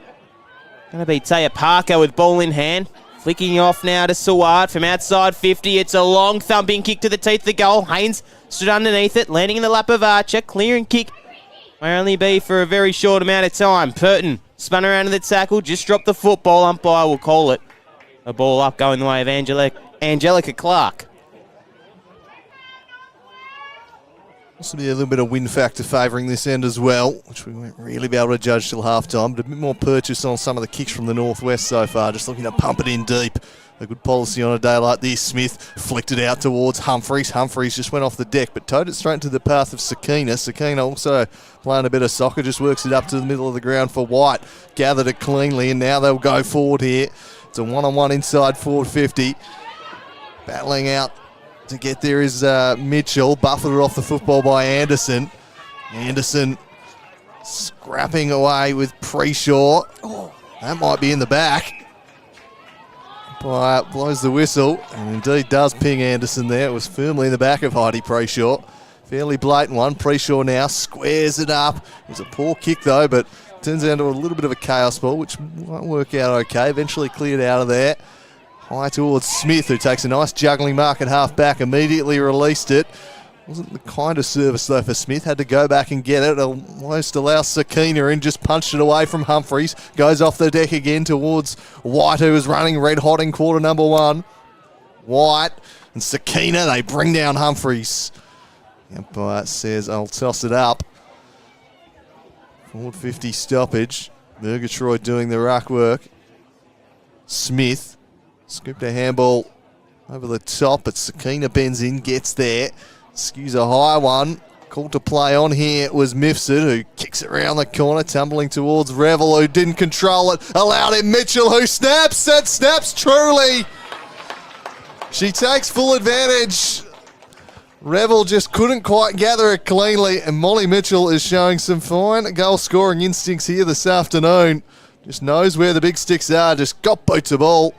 going to be Taya Parker with ball in hand. Flicking off now to Saward from outside 50. It's a long thumping kick to the teeth of the goal. Haynes stood underneath it, landing in the lap of Archer. Clearing kick may only be for a very short amount of time. Purton spun around to the tackle, just dropped the football. Umpire will call it. A ball up going the way of Angelica Clark. This will be a little bit of wind factor favouring this end as well, which we won't really be able to judge till half-time, but a bit more purchase on some of the kicks from the Northwest so far, just looking to pump it in deep. A good policy on a day like this. Smith flicked it out towards Humphreys. Humphreys just went off the deck, but towed it straight into the path of Sakina. Sakina also playing a bit of soccer, just works it up to the middle of the ground for White. Gathered it cleanly, and now they'll go forward here. It's a one-on-one inside forward 50. Battling out to get there is Mitchell. Buffeted off the football by Anderson. Anderson scrapping away with Preshaw. Oh, that might be in the back. Blows the whistle, and indeed does ping Anderson there. It was firmly in the back of Heidi Preshaw. Fairly blatant one. Preshaw now squares it up. It was a poor kick though, but turns into a little bit of a chaos ball, which might work out okay. Eventually cleared out of there. High towards Smith, who takes a nice juggling mark at half-back, immediately released it. Wasn't the kind of service, though, for Smith. Had to go back and get it. Almost allows Sakina in, just punched it away from Humphreys. Goes off the deck again towards White, who was running red-hot in quarter number 1. White and Sakina, they bring down Humphreys. Umpire says, I'll toss it up. Forward 50 stoppage. Murgatroyd doing the ruck work. Smith scooped a handball over the top, but Sakina bends in, gets there. Skews a high one. Called to play on here. It was Mifsud, who kicks it around the corner, tumbling towards Revel, who didn't control it. Allowed him Mitchell, who snaps. It snaps truly. She takes full advantage. Revel just couldn't quite gather it cleanly, and Molly Mitchell is showing some fine goal-scoring instincts here this afternoon. Just knows where the big sticks are, just got boots the ball.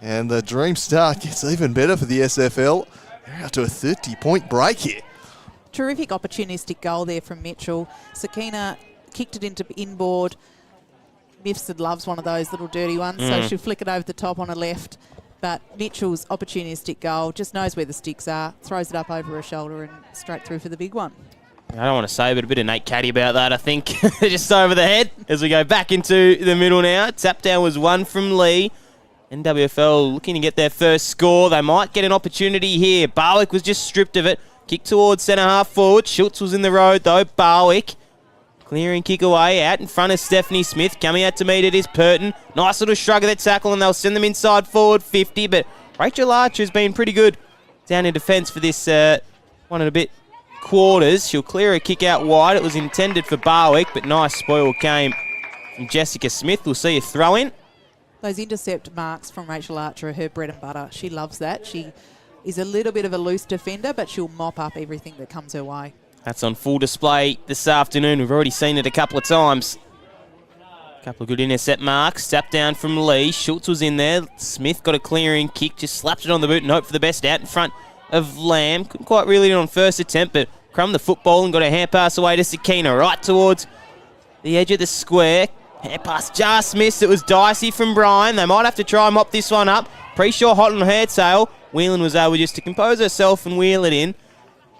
And the dream start gets even better for the SFL. They're out to a 30-point break here. Terrific opportunistic goal there from Mitchell. Sakina kicked it into inboard. Mifsud loves one of those little dirty ones, so she'll flick it over the top on her left. But Mitchell's opportunistic goal, just knows where the sticks are, throws it up over her shoulder and straight through for the big one. I don't want to say, but a bit of Nate Caddy about that, I think. Just over the head as we go back into the middle now. Tap down was one from Lee. NWFL looking to get their first score. They might get an opportunity here. Barwick was just stripped of it. Kick towards centre half forward. Schultz was in the road though. Barwick clearing kick away out in front of Stephanie Smith. Coming out to meet it is Purton. Nice little shrug of that tackle and they'll send them inside forward 50. But Rachel Archer's been pretty good down in defence for this 1 and a bit quarters. She'll clear a kick out wide. It was intended for Barwick, but nice spoil came from Jessica Smith. We'll see a throw in. Those intercept marks from Rachel Archer are her bread and butter. She loves that. She is a little bit of a loose defender, but she'll mop up everything that comes her way. That's on full display this afternoon. We've already seen it a couple of times. A couple of good intercept marks. Tap down from Lee. Schultz was in there. Smith got a clearing kick. Just slapped it on the boot and hoped for the best out in front of Lamb. Couldn't quite reel it in on first attempt, but crumbed the football and got a hand pass away to Sakina. Right towards the edge of the square. Hand pass just missed. It was dicey from Brian. They might have to try and mop this one up. Pre-shore hot on her tail. Whelan was able just to compose herself and wheel it in.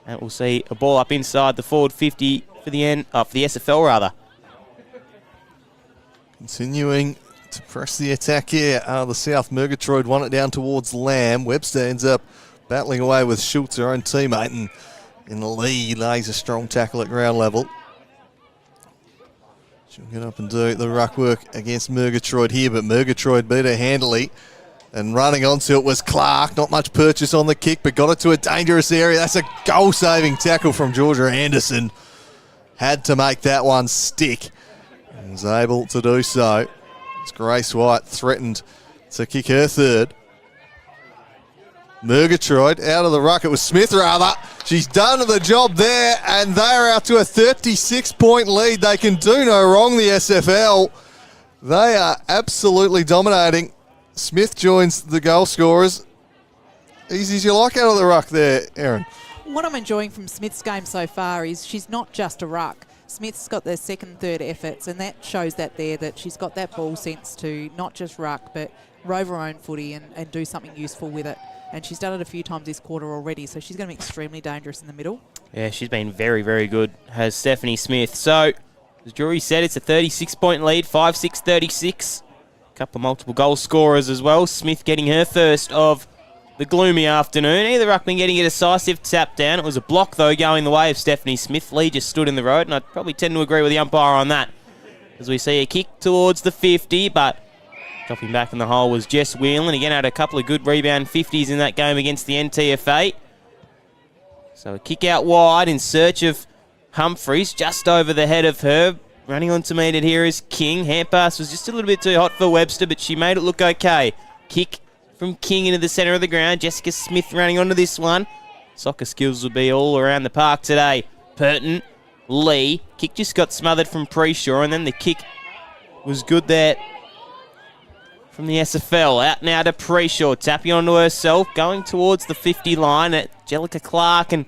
And we'll see a ball up inside the forward 50 for the end, for the SFL rather. Continuing to press the attack here. The South Murgatroyd won it down towards Lamb. Webster ends up battling away with Schultz, her own teammate, and in the lead lays a strong tackle at ground level. She'll get up and do the ruck work against Murgatroyd here, but Murgatroyd beat her handily. And running onto it was Clark. Not much purchase on the kick, but got it to a dangerous area. That's a goal-saving tackle from Georgia Anderson. Had to make that one stick. And was able to do so. As Grace White threatened to kick her third. Murgatroyd out of the ruck. It was Smith, rather. She's done the job there, and they're out to a 36-point lead. They can do no wrong, the SFL. They are absolutely dominating. Smith joins the goal scorers. Easy as you like out of the ruck there, Erin. What I'm enjoying from Smith's game so far is she's not just a ruck. Smith's got their second, third efforts, and that shows that there that she's got that ball sense to not just ruck, but rove her own footy and do something useful with it. And she's done it a few times this quarter already, so she's going to be extremely dangerous in the middle. Yeah, she's been very, very good, has Stephanie Smith. So, as Drury said, it's a 36-point lead, 5-6-36. Couple of multiple goal scorers as well. Smith getting her first of the gloomy afternoon. Either ruckman getting a decisive tap down. It was a block, though, going the way of Stephanie Smith. Lee just stood in the road, and I'd probably tend to agree with the umpire on that. As we see a kick towards the 50, but dropping back in the hole was Jess Whelan. Again, had a couple of good rebound 50s in that game against the NTFA. So a kick out wide in search of Humphreys, just over the head of her. Running on to meet it here is King. Hand pass was just a little bit too hot for Webster, but she made it look okay. Kick from King into the centre of the ground. Jessica Smith running onto this one. Soccer skills will be all around the park today. Purton, Lee. Kick just got smothered from Pre-Shore, and then the kick was good there from the SFL. Out now to Pre-Shore. Tapping onto herself, going towards the 50 line. Angelica Clark and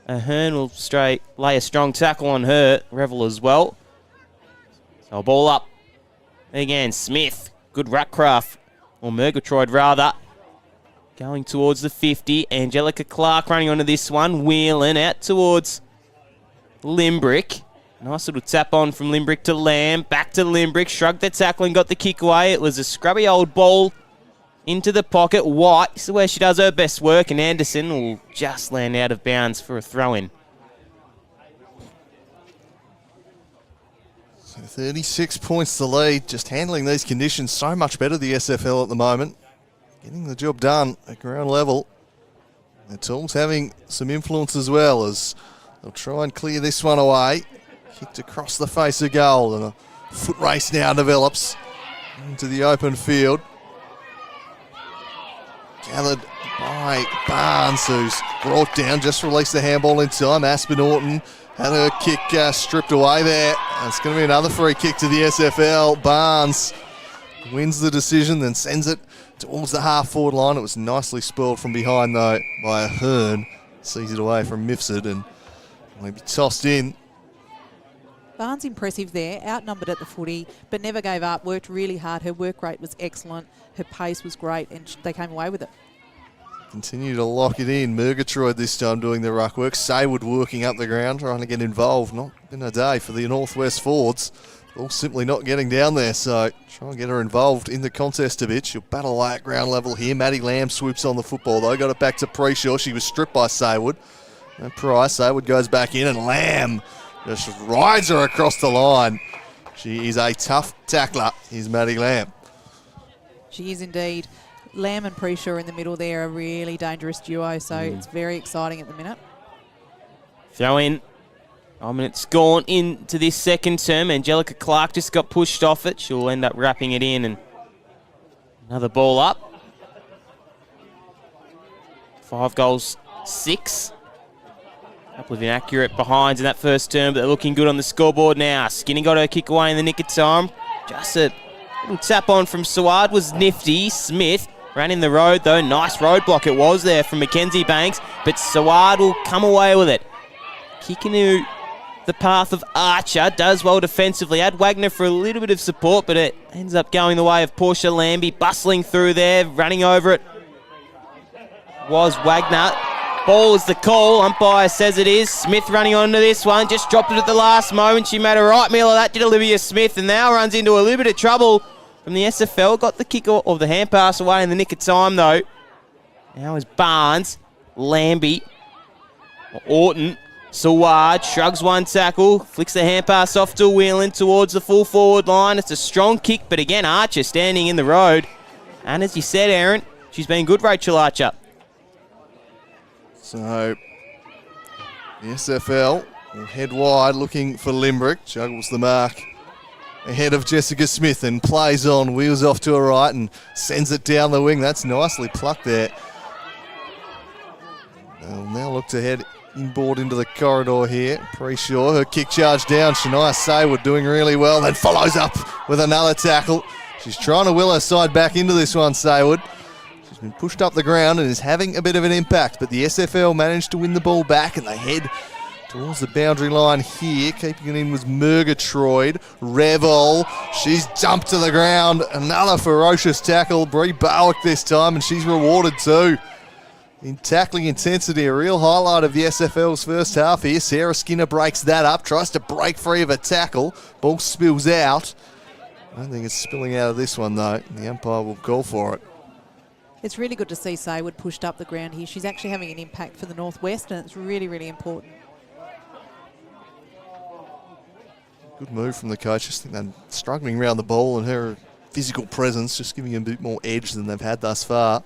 Ahern will lay a strong tackle on her. Revel as well. So ball up. Again, Smith. Good Ruckcraft. Or Murgatroyd, rather. Going towards the 50. Angelica Clark running onto this one. Wheeling out towards Limbrick. Nice little tap on from Limbrick to Lamb. Back to Limbrick. Shrugged the tackle and got the kick away. It was a scrubby old ball into the pocket. White. This is where she does her best work. And Anderson will just land out of bounds for a throw-in. So 36 points to lead. Just handling these conditions so much better, the SFL at the moment. Getting the job done at ground level. The Tools having some influence as well as they'll try and clear this one away. Kicked across the face of goal, and a foot race now develops into the open field. Gathered by Barnes, who's brought down, just released the handball in time. Aspen Orton had her kick stripped away there. It's going to be another free kick to the SFL. Barnes wins the decision, then sends it towards the half-forward line. It was nicely spoiled from behind, though, by Ahern. Sees it away from Mifsud and will be tossed in. Barnes impressive there, outnumbered at the footy, but never gave up, worked really hard. Her work rate was excellent, her pace was great, and they came away with it. Continue to lock it in. Murgatroyd this time doing the ruck work. Saywood working up the ground, trying to get involved. Not been a day for the Northwest forwards. All simply not getting down there, so try and get her involved in the contest a bit. She'll battle away at ground level here. Maddie Lamb swoops on the football, though. Got it back to Preshaw. She was stripped by Saywood. No price. Saywood goes back in, and Lamb just rides her across the line. She is a tough tackler, is Maddie Lamb. She is indeed. Lamb and Preshaw in the middle there, a really dangerous duo, so it's very exciting at the minute. Throw in. It's gone into this second term. Angelica Clark just got pushed off it. She'll end up wrapping it in, and another ball up. 5 goals, 6. A couple of inaccurate behinds in that first term, but they're looking good on the scoreboard now. Skinny got her kick away in the nick of time. Just a little tap on from Saward was nifty. Smith ran in the road, though. Nice roadblock it was there from Mackenzie Banks, but Saward will come away with it. Kicking to the path of Archer, does well defensively. Had Wagner for a little bit of support, but it ends up going the way of Portia Lambie, bustling through there, running over it was Wagner. Ball is the call, umpire says it is. Smith running onto this one, just dropped it at the last moment. She made a right meal of that, did Olivia Smith, and now runs into a little bit of trouble from the SFL. Got the kick or the hand pass away in the nick of time, though. Now is Barnes, Lambie, Orton, Saward shrugs one tackle, flicks the hand pass off to Whelan towards the full forward line. It's a strong kick, but again, Archer standing in the road. And as you said, Aaron, she's been good, Rachel Archer. So, the SFL will head wide looking for Limbrick. Juggles the mark ahead of Jessica Smith and plays on, wheels off to her right and sends it down the wing. That's nicely plucked there. They'll now look to head inboard into the corridor here. Preshaw, her kick charge down. Shania Saywood doing really well, then follows up with another tackle. She's trying to will her side back into this one, Saywood. She's been pushed up the ground and is having a bit of an impact, but the SFL managed to win the ball back and they head towards the boundary line here. Keeping it in was Murgatroyd. Revel, she's jumped to the ground. Another ferocious tackle. Bree Barwick this time, and she's rewarded too. In tackling intensity, a real highlight of the SFL's first half here. Sarah Skinner breaks that up, tries to break free of a tackle. Ball spills out. I don't think it's spilling out of this one, though. The umpire will call for it. It's really good to see Saywood pushed up the ground here. She's actually having an impact for the Northwest, and it's really, really important. Good move from the coach. Just think they're struggling around the ball, and her physical presence just giving them a bit more edge than they've had thus far.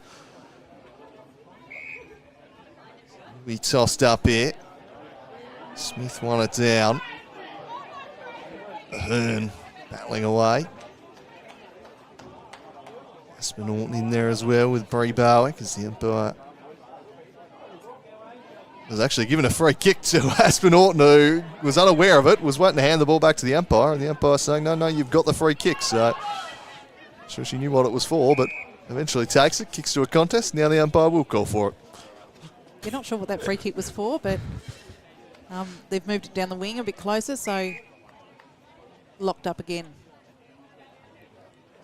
We tossed up here. Smith won it down. Ahern battling away. Aspen Orton in there as well with Bree Barwick as the umpire was actually given a free kick to Aspen Orton, who was unaware of it, was waiting to hand the ball back to the umpire, and the umpire saying, no, you've got the free kick. So I'm sure she knew what it was for, but eventually takes it, kicks to a contest. Now the umpire will call for it. You're not sure what that free kick was for, but they've moved it down the wing a bit closer, so locked up again.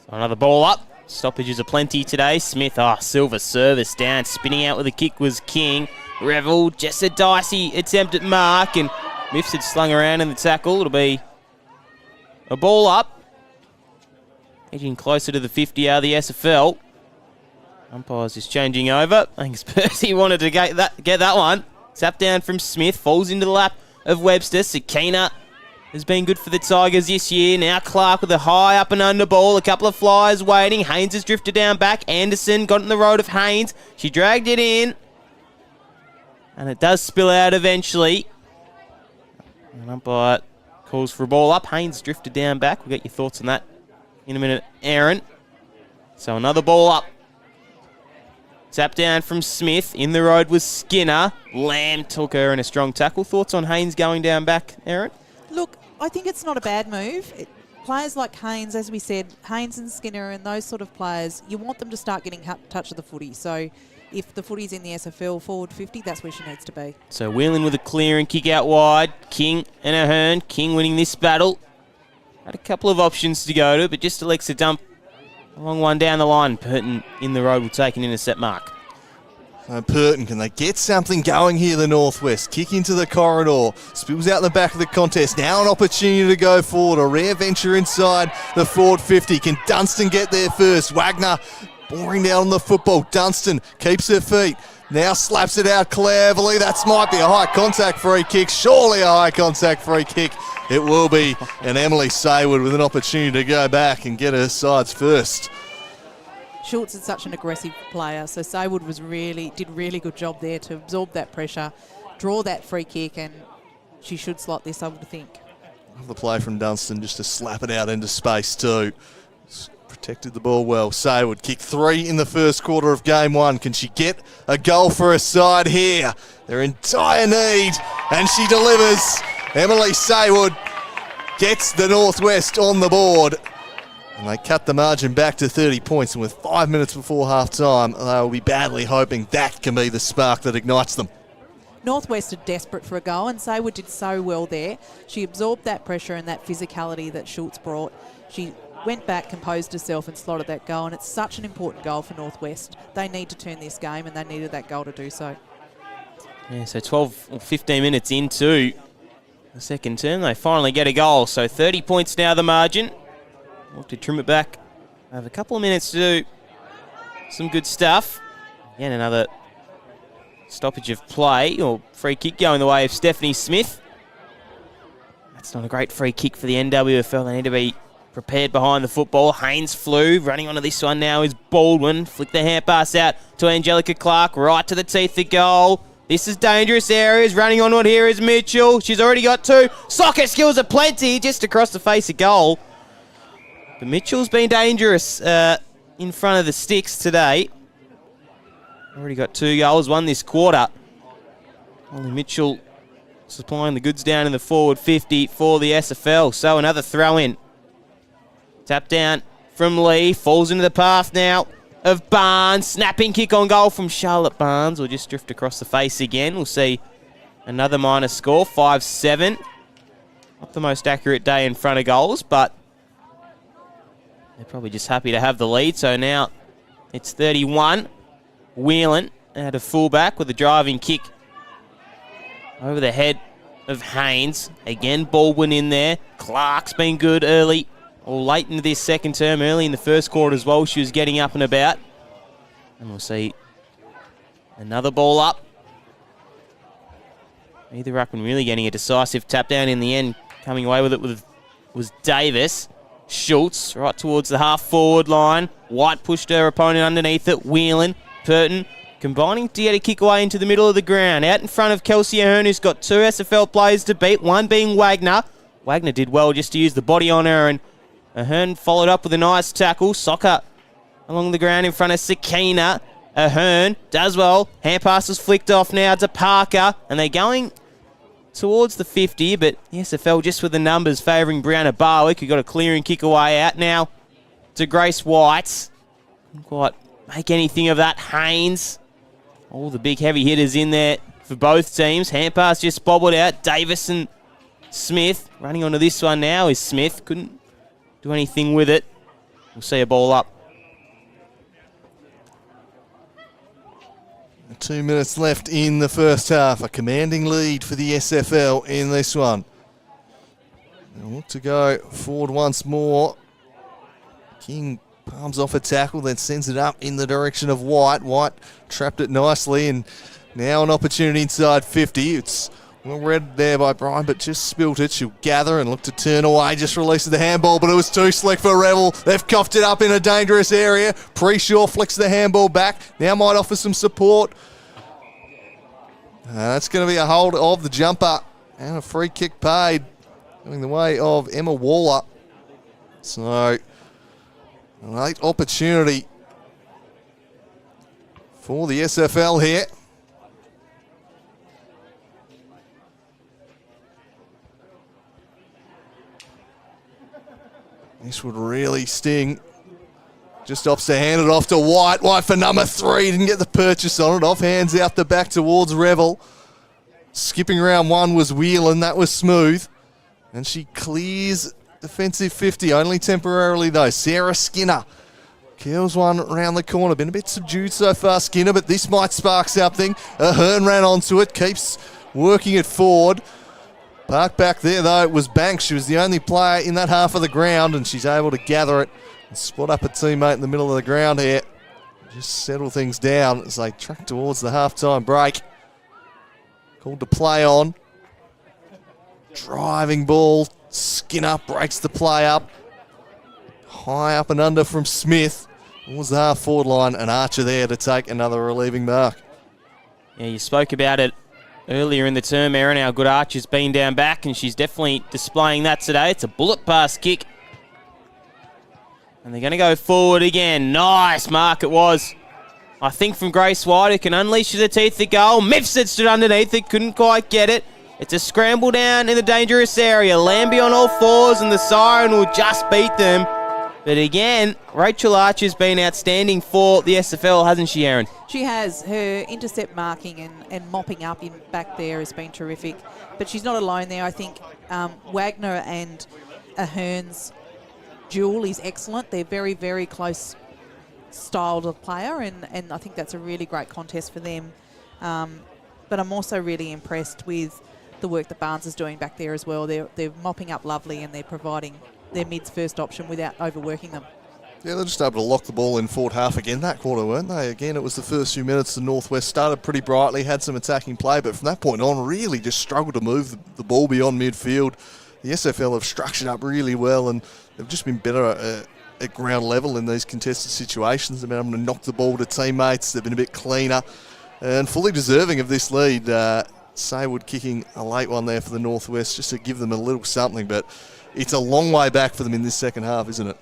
So another ball up. Stoppages are plenty today. Smith, silver service down. Spinning out with a kick was King. Revel, just a dicey attempt at mark, and Miffs had slung around in the tackle. It'll be a ball up. Edging closer to the 50 out of the SFL. Umpires just changing over. I think Spursy wanted to get that one. Tap down from Smith. Falls into the lap of Webster. Sakina has been good for the Tigers this year. Now Clark with a high up and under ball. A couple of flyers waiting. Haynes has drifted down back. Anderson got in the road of Haynes. She dragged it in. And it does spill out eventually. An umpire calls for a ball up. Haynes drifted down back. We'll get your thoughts on that in a minute, Aaron. So another ball up. Tap down from Smith. In the road was Skinner. Lamb took her in a strong tackle. Thoughts on Haynes going down back, Aaron? Look, I think it's not a bad move. Players like Haynes, as we said, Haynes and Skinner and those sort of players, you want them to start getting touch of the footy. So if the footy's in the SFL forward 50, that's where she needs to be. So Whelan with a clear and kick out wide. King and Ahern. King winning this battle. Had a couple of options to go to, but just elects to dump a long one down the line. Purton in the road will take an intercept mark. Purton, can they get something going here, the Northwest? Kick into the corridor. Spills out the back of the contest. Now an opportunity to go forward. A rare venture inside the forward 50. Can Dunstan get there first? Wagner boring down on the football. Dunstan keeps her feet. Now slaps it out cleverly. That might be a high contact free kick. Surely a high contact free kick. It will be. And Emily Saywood with an opportunity to go back and get her sides first. Schultz is such an aggressive player, so Saywood did really good job there to absorb that pressure, draw that free kick, and she should slot this, I would think. The play from Dunstan just to slap it out into space too. Protected the ball well. Saywood kicked 3 in the first quarter of game 1. Can she get a goal for her side here? They're in dire need, and she delivers. Emily Saywood gets the Northwest on the board. And they cut the margin back to 30 points. And with 5 minutes before half-time, they will be badly hoping that can be the spark that ignites them. Northwest are desperate for a goal, and Saywood did so well there. She absorbed that pressure and that physicality that Schultz brought. She went back, composed herself, and slotted that goal. And it's such an important goal for Northwest. They need to turn this game, and they needed that goal to do so. Yeah, so 12 or 15 minutes into the second term, they finally get a goal. So 30 points now the margin. We'll have to trim it back. I have a couple of minutes to do some good stuff. Again, another stoppage of play, or free kick going the way of Stephanie Smith. That's not a great free kick for the NWFL. They need to be prepared behind the football. Haynes flew. Running onto this one now is Baldwin. Flick the hand pass out to Angelica Clark, right to the teeth of goal. This is dangerous areas. Running onto it here is Mitchell. She's already got 2. Soccer skills are plenty, just across the face of goal. But Mitchell's been dangerous in front of the sticks today. Already got 2 goals, 1 this quarter. Only Mitchell supplying the goods down in the forward 50 for the SFL. So another throw in. Tap down from Lee. Falls into the path now of Barnes. Snapping kick on goal from Charlotte Barnes. Will just drift across the face again. We'll see another minor score, 5-7. Not the most accurate day in front of goals, but they're probably just happy to have the lead. So now it's 31. Whelan out of fullback with a driving kick over the head of Haynes. Again, Baldwin in there. Clark's been good early, or late into this second term. Early in the first quarter as well, she was getting up and about. And we'll see another ball up. Either ruckman really getting a decisive tap down in the end. Coming away with it was Davis. Schultz right towards the half-forward line. White pushed her opponent underneath it. Whelan, Purton combining to get a kick away into the middle of the ground. Out in front of Kelsey Ahern, who's got 2 SFL players to beat, one being Wagner. Wagner did well just to use the body on her, and Ahern followed up with a nice tackle. Soccer along the ground in front of Sakina. Ahern does well. Hand pass is flicked off now to Parker, and they're going towards the 50, but the SFL just with the numbers favouring Brianna Barwick, who got a clearing kick away out now to Grace White. Couldn't quite make anything of that. Haynes, all the big heavy hitters in there for both teams. Hand pass just bobbled out. Davison Smith. Running onto this one now is Smith. Couldn't do anything with it. We'll see a ball up. 2 minutes left in the first half. A commanding lead for the SFL in this one. They'll look to go forward once more. King palms off a tackle, then sends it up in the direction of White. White trapped it nicely, and now an opportunity inside 50. It's well read there by Brian, but just spilt it. She'll gather and look to turn away. Just releases the handball, but it was too slick for Revel. They've coughed it up in a dangerous area. Preshaw flicks the handball back. Now might offer some support. That's going to be a hold of the jumper and a free kick paid, going the way of Emma Waller. So, a late opportunity for the SFL here. This would really sting. Just opts to hand it off to White. White for number 3. Didn't get the purchase on it. Off hands out the back towards Revel. Skipping round 1 was Whelan. That was smooth. And she clears defensive 50. Only temporarily though. Sarah Skinner curls one around the corner. Been a bit subdued so far, Skinner, but this might spark something. Ahern ran onto it. Keeps working it forward. Park back there though. It was Banks. She was the only player in that half of the ground, and she's able to gather it and spot up a teammate in the middle of the ground here. Just settle things down as they track towards the halftime break. Called to play on. Driving ball. Skinner breaks the play up. High up and under from Smith. Towards the half forward line, and Archer there to take another relieving mark. Yeah, you spoke about it earlier in the term, Erin. How good Archer's been down back, and she's definitely displaying that today. It's a bullet pass kick. And they're going to go forward again. Nice mark it was. I think from Grace White, who can unleash the teeth the goal. Mifsud stood underneath it, couldn't quite get it. It's a scramble down in the dangerous area. Lambie on all fours, and the siren will just beat them. But again, Rachel Archer's been outstanding for the SFL, hasn't she, Erin? She has. Her intercept marking and mopping up in back there has been terrific. But she's not alone there. I think Wagner and Ahern's duel is excellent. They're very, very close styled of player, and I think that's a really great contest for them. But I'm also really impressed with the work that Barnes is doing back there as well. They're mopping up lovely, and they're providing their mid's first option without overworking them. Yeah, they're just able to lock the ball in forward half again that quarter, weren't they? Again, it was the first few minutes. The Northwest started pretty brightly, had some attacking play, but from that point on, really just struggled to move the ball beyond midfield. The SFL have structured up really well, and they've just been better at ground level in these contested situations. They've been able to knock the ball to teammates. They've been a bit cleaner and fully deserving of this lead. Saywood kicking a late one there for the Northwest just to give them a little something, but it's a long way back for them in this second half, isn't it?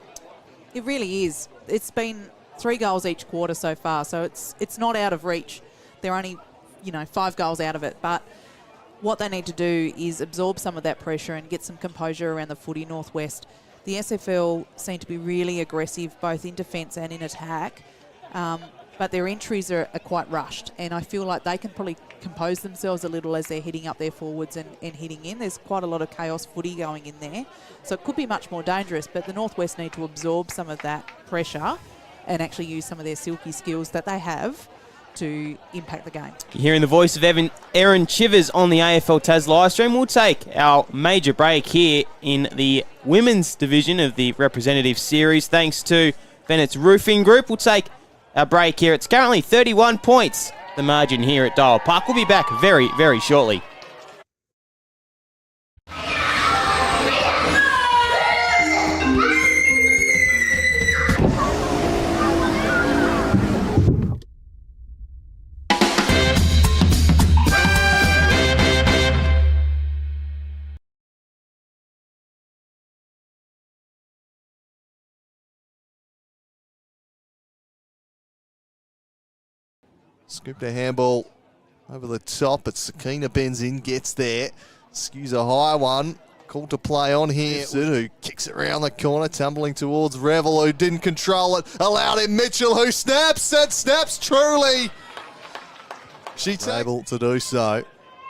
It really is. It's been 3 goals each quarter so far, so it's not out of reach. They're only, 5 goals out of it, but what they need to do is absorb some of that pressure and get some composure around the footy. Northwest, the SFL seem to be really aggressive both in defence and in attack, but their entries are quite rushed, and I feel like they can probably compose themselves a little as they're hitting up their forwards and hitting in. There's quite a lot of chaos footy going in there, so it could be much more dangerous, but the Northwest need to absorb some of that pressure and actually use some of their silky skills that they have to impact the game. You're hearing the voice of Erin Chivers on the AFL Tas live stream. We'll take our major break here in the women's division of the representative series. Thanks to Bennett's Roofing Group. We'll take our break here. It's currently 31 points, the margin here at Dial Park. We'll be back very, very shortly. Scooped a handball over the top, but Sakina bends in, gets there. Skews a high one. Called to play on here. Who kicks it around the corner, tumbling towards Revel, who didn't control it. Allowed him Mitchell, who snaps. That snaps truly. She's able to do so.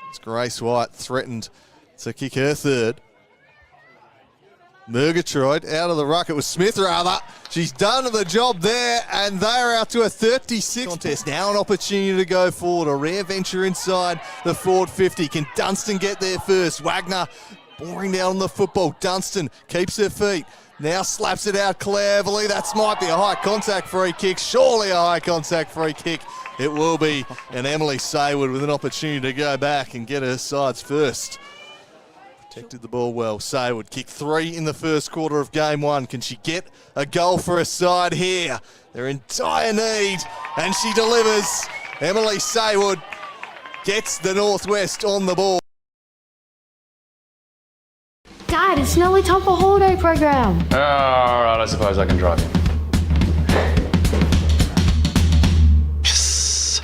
It's Grace White threatened to kick her third. Murgatroyd out of the ruck. It was Smith, rather. She's done the job there, and they're out to a 36 contest. Now an opportunity to go forward. A rare venture inside the forward 50. Can Dunstan get there first? Wagner boring down on the football. Dunstan keeps her feet. Now slaps it out cleverly. That might be a high contact free kick. Surely a high contact free kick. It will be. And Emily Saywood with an opportunity to go back and get her sides first. Protected the ball well. Saywood kicked 3 in the first quarter of game 1. Can she get a goal for her side here? They're in dire need, and she delivers. Emily Saywood gets the Northwest on the ball. Dad, it's nearly time for holiday program. All right, I suppose I can drive you. Yes.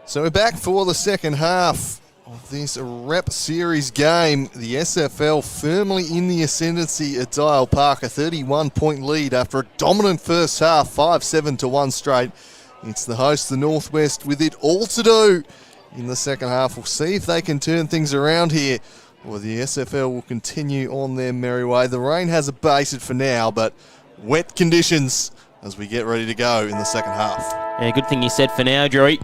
So we're back for the second half of this rep series game. The SFL firmly in the ascendancy at Dial Park, a 31-point lead after a dominant first half, 5-7 to 1 straight. It's the host, the Northwest, with it all to do in the second half. We'll see if they can turn things around here, or the SFL will continue on their merry way. The rain has abated for now, but wet conditions as we get ready to go in the second half. Yeah, good thing you said for now, Drewy.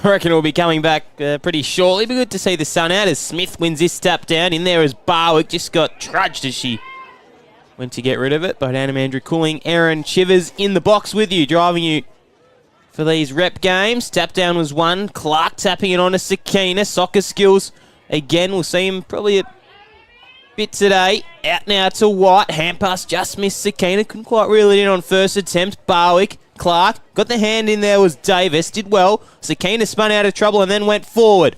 I reckon we'll be coming back pretty shortly. Be good to see the sun out as Smith wins this tap down. In there as Barwick just got trudged as she went to get rid of it. But Andrew Cooling, Aaron Chivers in the box with you, driving you for these rep games. Tap down was one. Clark tapping it on to Sakina. Soccer skills again. We'll see him probably a bit today. Out now to White. Hand pass just missed Sakina. Couldn't quite reel it in on first attempt. Barwick. Clark got the hand in there was Davis. Did well. Sakina spun out of trouble and then went forward.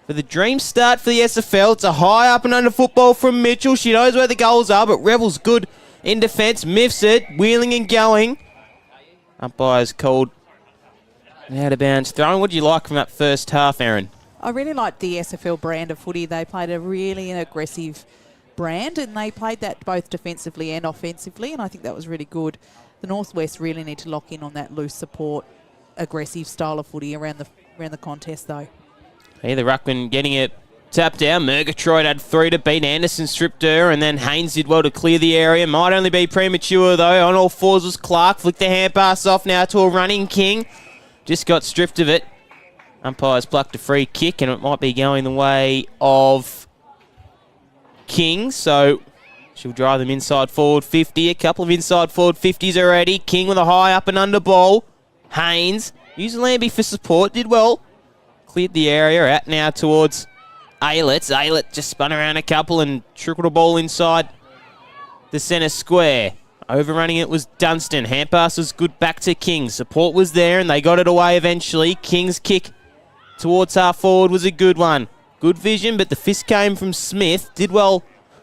For the dream start for the SFL, it's a high up and under football from Mitchell. She knows where the goals are, but Rebels good in defence. Miffs it, wheeling and going. Umpires called out of bounds throwing. What do you like from that first half, Aaron? I really liked the SFL brand of footy. They played a really aggressive brand, and they played that both defensively and offensively, and I think that was really good. The Northwest really need to lock in on that loose support, aggressive style of footy around the contest, though. Hey, the ruckman getting it tapped down. Murgatroyd had 3 to beat. Anderson stripped her, and then Haynes did well to clear the area. Might only be premature, though. On all fours was Clark. Flicked the hand pass off now to a running King. Just got stripped of it. Umpires plucked a free kick, and it might be going the way of King, so she'll drive them inside forward 50. A couple of inside forward 50s already. King with a high up and under ball. Haynes used Lambie for support. Did well. Cleared the area. Out now towards Aylett. Aylett just spun around a couple and trickled a ball inside the centre square. Overrunning it was Dunstan. Hand pass was good back to King. Support was there and they got it away eventually. King's kick towards half forward was a good one. Good vision, but the fist came from Smith. Did well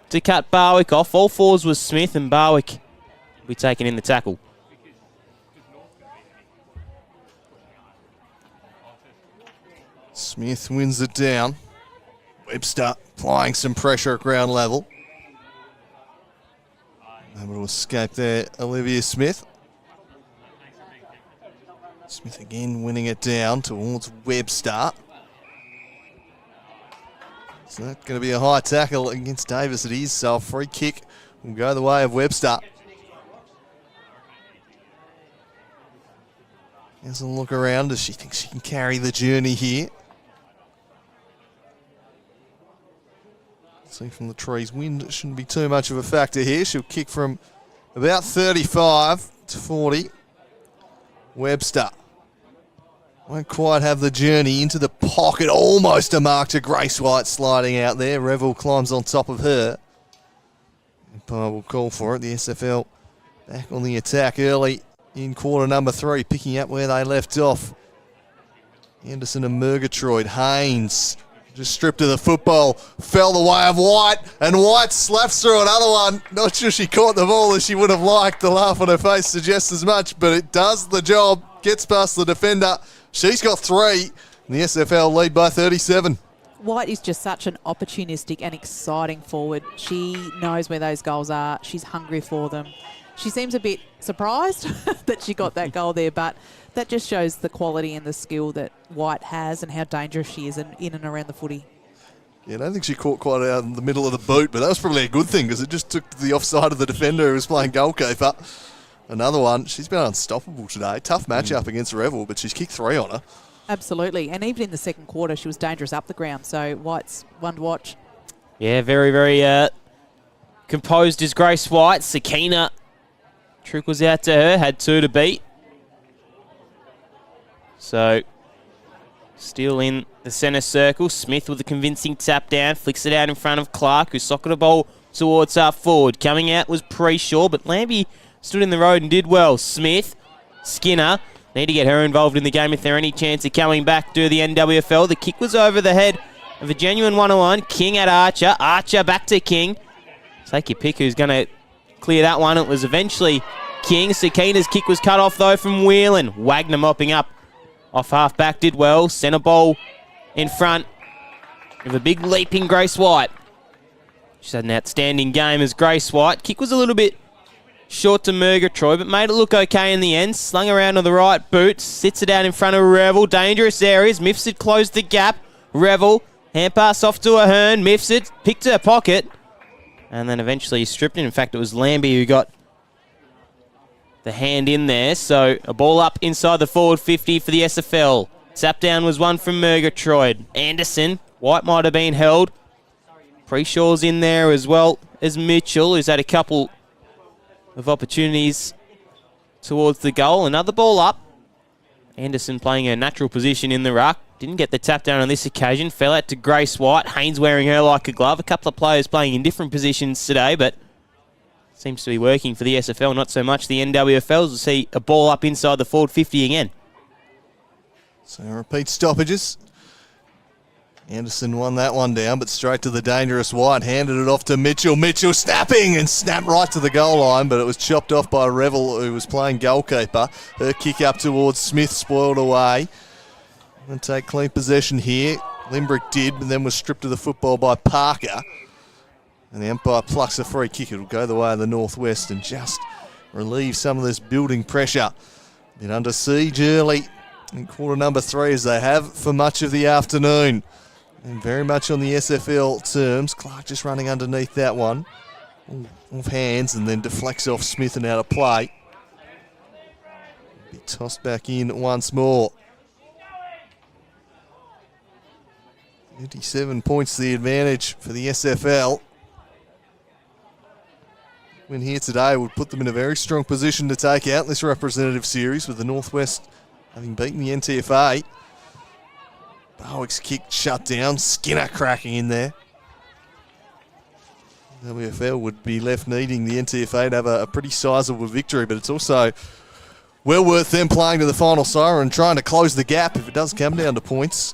to cut Barwick off. All fours was Smith, and Barwick will be taken in the tackle. Smith wins it down. Webster applying some pressure at ground level. Able to escape there, Olivia Smith. Smith again winning it down towards Webster. So that's going to be a high tackle against Davis. It is, so a free kick will go the way of Webster. Has a look around as she thinks she can carry the journey here. See from the trees, wind shouldn't be too much of a factor here. She'll kick from about 35 to 40. Webster won't quite have the journey into the pocket. Almost a mark to Grace White sliding out there. Revel climbs on top of her. Empire will call for it. The SFL back on the attack early in quarter number 3, picking up where they left off. Anderson and Murgatroyd. Haynes just stripped of the football, fell the way of White, and White slaps through another one. Not sure she caught the ball as she would have liked. The laugh on her face suggests as much, but it does the job. Gets past the defender. She's got 3. And the SFL lead by 37. White is just such an opportunistic and exciting forward. She knows where those goals are. She's hungry for them. She seems a bit surprised that she got that goal there, but that just shows the quality and the skill that White has and how dangerous she is in and around the footy. Yeah, I don't think she caught quite out in the middle of the boot, but that was probably a good thing because it just took the offside of the defender who was playing goalkeeper. Another one. She's been unstoppable today. Tough matchup against Revel, but she's kicked 3 on her. Absolutely. And even in the second quarter, she was dangerous up the ground. So White's one to watch. Yeah, very, very composed is Grace White. Sakina trickles out to her. Had 2 to beat. So still in the centre circle. Smith with a convincing tap down. Flicks it out in front of Clark, who socketed a ball towards half forward. Coming out was Preshaw, but Lambie stood in the road and did well. Smith, Skinner, need to get her involved in the game if they're any chance of coming back to the NWFL. The kick was over the head of a genuine 1-on-1. King at Archer. Archer back to King. Take your pick who's going to clear that one. It was eventually King. Sakina's kick was cut off, though, from Whelan. Wagner mopping up Off half back did well. Centre ball in front of a big leaping Grace White. She's had an outstanding game as Grace White. Kick was a little bit short to Murgatroyd, but made it look okay in the end. Slung around on the right boot. Sits it out in front of Revel. Dangerous areas. Mifsud closed the gap. Revel. Hand pass off to Ahern. Mifsud picked her pocket. And then eventually stripped it. In fact, it was Lambie who got the hand in there. So a ball up inside the forward 50 for the SFL. Tap down was one from Murgatroyd. Anderson. White might have been held. Preshaw's in there as well as Mitchell, who's had a couple of opportunities towards the goal. Another ball up. Anderson playing her natural position in the ruck. Didn't get the tap down on this occasion. Fell out to Grace White. Haynes wearing her like a glove. A couple of players playing in different positions today, but seems to be working for the SFL, not so much the NWFLs. We'll see a ball up inside the forward 50 again. So repeat stoppages. Anderson won that one down, but straight to the dangerous White. Handed it off to Mitchell. Mitchell snapping and snapped right to the goal line, but it was chopped off by Revel, who was playing goalkeeper. Her kick up towards Smith spoiled away. Going to take clean possession here. Limbrick did, but then was stripped of the football by Parker. And the umpire plucks a free kick. It'll go the way of the Northwest and just relieve some of this building pressure. Been under siege early in quarter number 3, as they have for much of the afternoon. And very much on the SFL terms. Clark just running underneath that one. Off hands and then deflects off Smith and out of play. Be tossed back in once more. 57 points the advantage for the SFL. Win here today would put them in a very strong position to take out this representative series, with the Northwest having beaten the NTFA. Barwick's kick shut down. Skinner cracking in there. NWFL would be left needing the NTFA to have a pretty sizable victory, but it's also well worth them playing to the final siren and trying to close the gap if it does come down to points.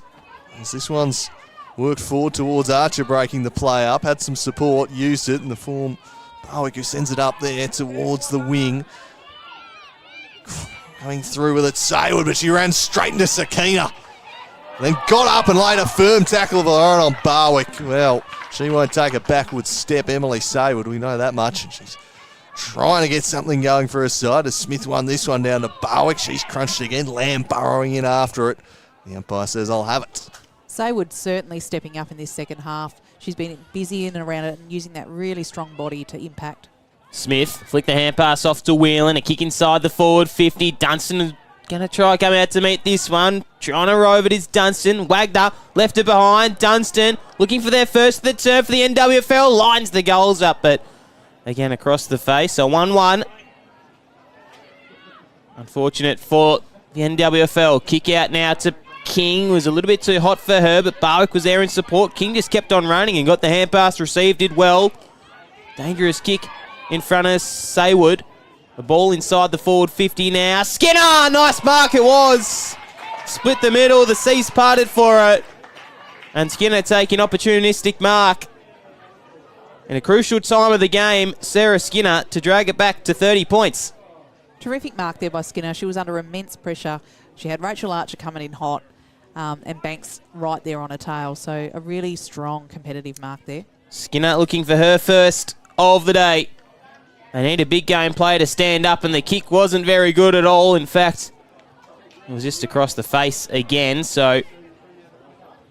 As this one's worked forward towards Archer breaking the play up, had some support, used it in the form Barwick, who sends it up there towards the wing. Going through with it, Saywood, but she ran straight into Sakina. Then got up and laid a firm tackle of her own on Barwick. Well, she won't take a backward step, Emily Saywood, we know that much. And she's trying to get something going for her side as Smith won this one down to Barwick. She's crunched again, Lamb burrowing in after it. The umpire says, I'll have it. Saywood certainly stepping up in this second half. She's been busy in and around it and using that really strong body to impact. Smith flicked the hand pass off to Whelan. A kick inside the forward 50. Dunstan is going to try come out to meet this one. Trying to rove it is Dunstan. Wagner left it behind. Dunstan looking for their first of the term for the NWFL. Lines the goals up, but again across the face. So 1-1. Unfortunate for the NWFL. Kick out now to King. Was a little bit too hot for her, but Barwick was there in support. King just kept on running and got the hand pass received. Did well. Dangerous kick in front of Saywood. The ball inside the forward 50 now. Skinner! Nice mark it was. Split the middle. The seas parted for it. And Skinner taking opportunistic mark. In a crucial time of the game, Sarah Skinner to drag it back to 30 points. Terrific mark there by Skinner. She was under immense pressure. She had Rachel Archer coming in hot and Banks right there on her tail. So a really strong competitive mark there. Skinner looking for her first of the day. They need a big game player to stand up, and the kick wasn't very good at all. In fact, it was just across the face again. So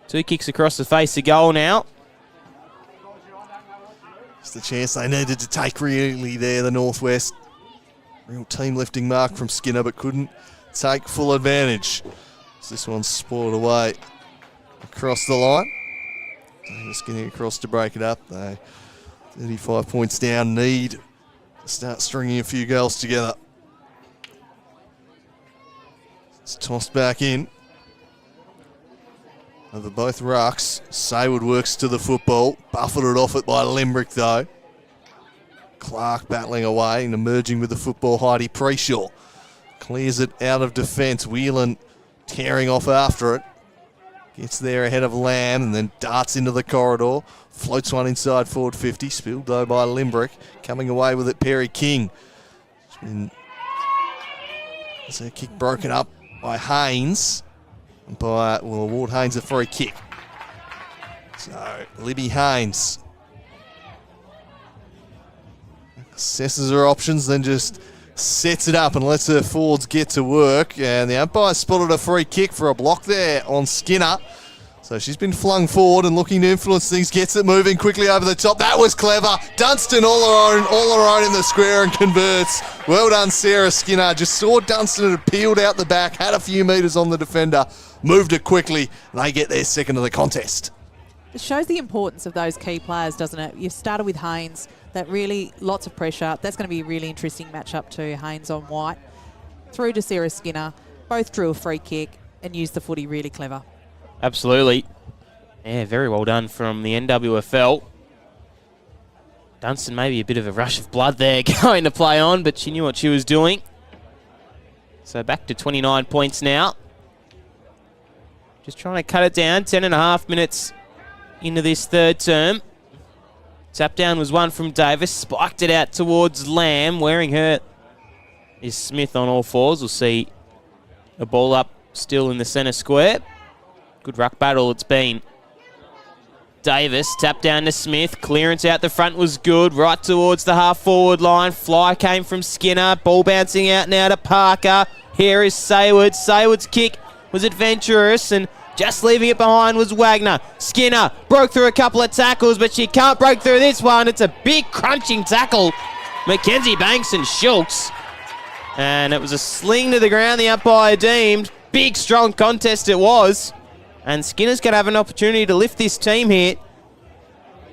2 kicks across the face to goal now. It's the chance they needed to take really there, the Northwest. Real team lifting mark from Skinner, but couldn't take full advantage. So this one's spoiled away across the line. Skinner across to break it up. They 35 points down, need to start stringing a few goals together. It's tossed back in. Over both rucks. Saywood works to the football. Buffeted off it by Limbrick though. Clark battling away and emerging with the football. Heidi Preshaw clears it out of defence. Whelan tearing off after it. Gets there ahead of Lamb and then darts into the corridor. Floats one inside forward 50. Spilled though by Limbrick. Coming away with it, Perry King. There's a kick broken up by Haynes. will award Haynes a free kick. So, Libby Haynes assesses her options, then just sets it up and lets her forwards get to work. And the umpire spotted a free kick for a block there on Skinner. So she's been flung forward and looking to influence things, gets it moving quickly over the top. That was clever. Dunstan all her own in the square and converts. Well done, Sarah Skinner. Just saw Dunstan had peeled out the back, had a few metres on the defender, moved it quickly. They get their second of the contest. It shows the importance of those key players, doesn't it? You started with Haynes, that really, lots of pressure. That's going to be a really interesting matchup too, Haynes on White. Through to Sarah Skinner, both drew a free kick and used the footy really clever. Absolutely. Yeah, very well done from the NWFL. Dunstan maybe a bit of a rush of blood there going to play on, but she knew what she was doing. So back to 29 points now. Just trying to cut it down, 10.5 minutes into this third term. Tap down was one from Davis, spiked it out towards Lamb. Wearing her is Smith on all fours. We'll see a ball up still in the centre square. Good ruck battle it's been. Davis, tap down to Smith. Clearance out the front was good. Right towards the half-forward line. Fly came from Skinner. Ball bouncing out now to Parker. Here is Sayward. Sayward's kick was adventurous, and just leaving it behind was Wagner. Skinner broke through a couple of tackles, but she can't break through this one. It's a big crunching tackle. Mackenzie Banks and Schultz. And it was a sling to the ground, the umpire deemed. Big, strong contest it was. And Skinner's going to have an opportunity to lift this team here.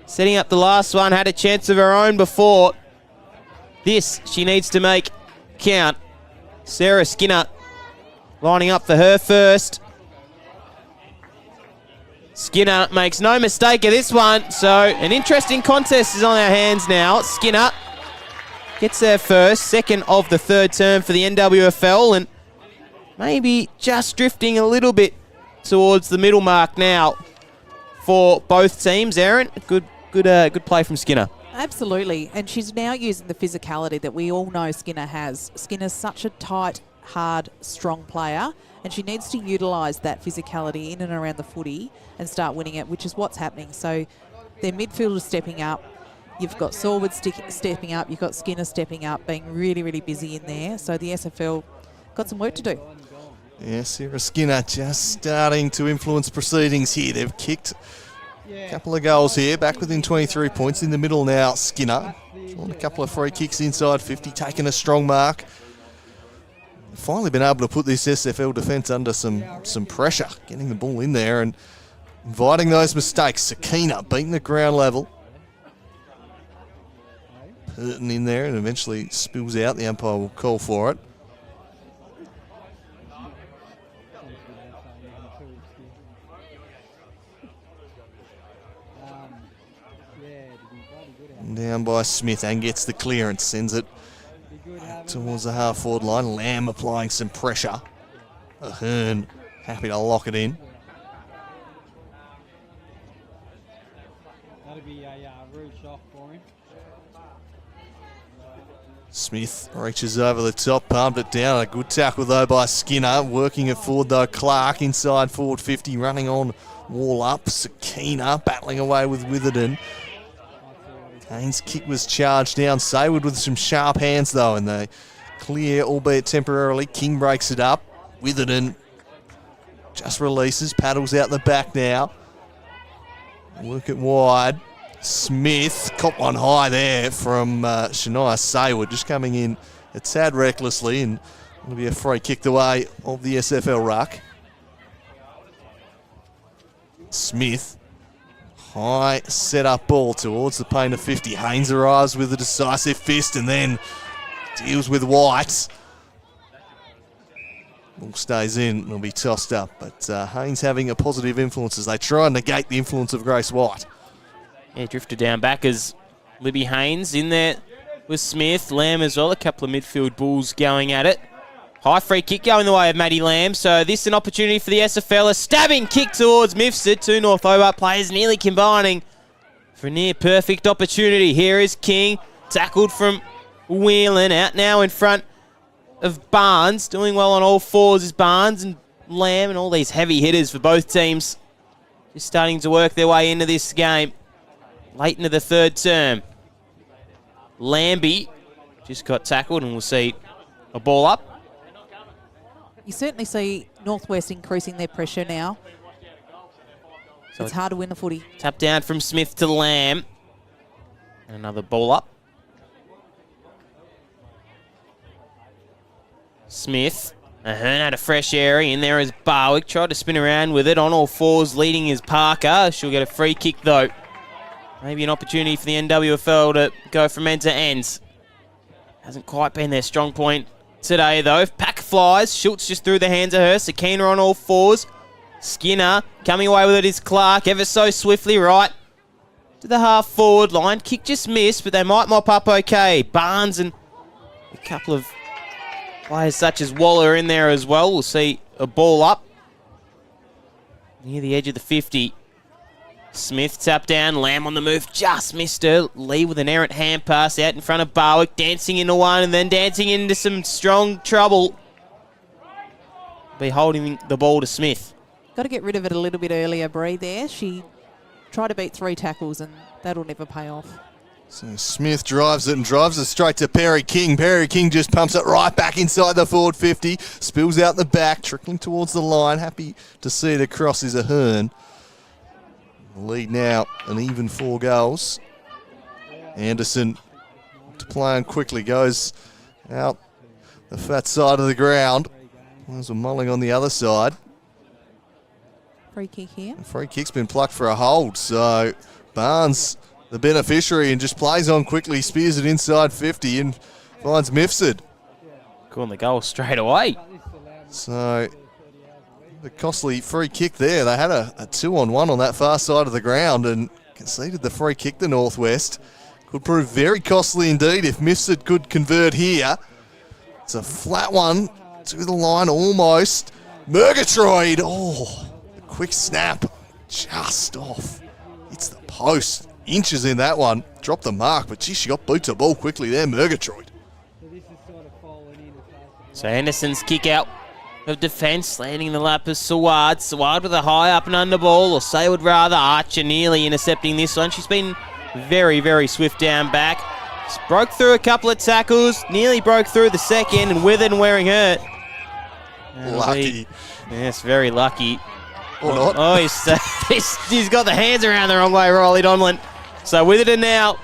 Setting up the last one, had a chance of her own before. This she needs to make count. Sarah Skinner lining up for her first. Skinner makes no mistake of this one, so an interesting contest is on our hands now. Skinner gets there first, second of the third term for the NWFL, and maybe just drifting a little bit towards the middle mark now for both teams. Aaron, good play from Skinner. Absolutely, and she's now using the physicality that we all know Skinner has. Skinner's such a tight, hard, strong player, and she needs to utilise that physicality in and around the footy and start winning it, which is what's happening. So their midfielders stepping up. You've got Sawwood stepping up. You've got Skinner stepping up, being really, really busy in there. So the SFL got some work to do. Yeah, Sarah Skinner just starting to influence proceedings here. They've kicked a couple of goals here, back within 23 points. In the middle now, Skinner. Drawn a couple of free kicks inside 50, taking a strong mark. Finally been able to put this SFL defence under some pressure, getting the ball in there and inviting those mistakes. Sakina beating the ground level. Purton in there and eventually spills out. The umpire will call for it. Down by Smith and gets the clearance, sends it towards the half-forward line. Lamb applying some pressure. Ahern happy to lock it in. That'll be a rude shot for him. Smith reaches over the top, palmed it down. A good tackle though by Skinner. Working it forward though, Clark inside forward 50, running on wall up. Sakina battling away with Witherden. Haynes' kick was charged down. Sayward with some sharp hands though, and they clear, albeit temporarily. King breaks it up. Witherden just releases, paddles out the back now. Work it wide. Smith caught one high there from Shania Sayward, just coming in a tad recklessly, and it'll be a free kick the way of the SFL ruck. Smith. High set-up ball towards the paint of 50. Haynes arrives with a decisive fist and then deals with White. Ball stays in and will be tossed up. But Haynes having a positive influence as they try and negate the influence of Grace White. Yeah, drifted down back as Libby Haynes in there with Smith. Lamb as well, a couple of midfield bulls going at it. High free kick going the way of Maddie Lamb. So this is an opportunity for the SFL. A stabbing kick towards Mifsud. Two North Hobart players nearly combining for a near perfect opportunity. Here is King. Tackled from Whelan. Out now in front of Barnes. Doing well on all fours is Barnes. And Lamb and all these heavy hitters for both teams just starting to work their way into this game. Late into the third term. Lambie just got tackled and we'll see a ball up. You certainly see Northwest increasing their pressure now. So it's hard to win the footy. Tap down from Smith to Lamb. And another ball up. Smith. Ahern had a fresh area in there as Barwick tried to spin around with it. On all fours leading is Parker. She'll get a free kick though. Maybe an opportunity for the NWFL to go from end to end. Hasn't quite been their strong point today though. Pack flies. Schultz just through the hands of her. Sakina on all fours. Skinner coming away with it is Clark. Ever so swiftly right to the half forward line. Kick just missed, but they might mop up okay. Barnes and a couple of players such as Waller in there as well. We'll see a ball up near the edge of the 50. Smith tapped down. Lamb on the move. Just missed her. Lee with an errant hand pass out in front of Barwick. Dancing into one and then dancing into some strong trouble. Be holding the ball to Smith. Got to get rid of it a little bit earlier, Bree, there. She tried to beat 3 tackles and that'll never pay off. So Smith drives it and drives it straight to Perry King. Perry King just pumps it right back inside the forward 50. Spills out the back, trickling towards the line. Happy to see it across is Ahern. Lead now, an even 4 goals. Anderson to play on quickly, goes out the fat side of the ground. There's a mulling on the other side. Free kick here. The free kick's been plucked for a hold, so Barnes the beneficiary and just plays on quickly, spears it inside 50 and finds Mifsud. Calling the goal straight away. So the costly free kick there. They had a 2-on-1 on that far side of the ground and conceded the free kick to Northwest. Could prove very costly indeed if Mifsud could convert here. It's a flat one to the line almost. Murgatroyd, oh, the quick snap just off. It's the post. Inches in that one. Dropped the mark, but gee, she got boot to ball quickly there, Murgatroyd. So Anderson's kick out of defence, landing in the lap of Saward. Saward with a high up and under ball, or say would rather. Archer nearly intercepting this one. She's been very, very swift down back. Just broke through a couple of tackles, nearly broke through the second, and with it and wearing hurt. Lucky. Yes, very lucky. Or not. Oh, he's got the hands around the wrong way, Riley Donlan. So with it and now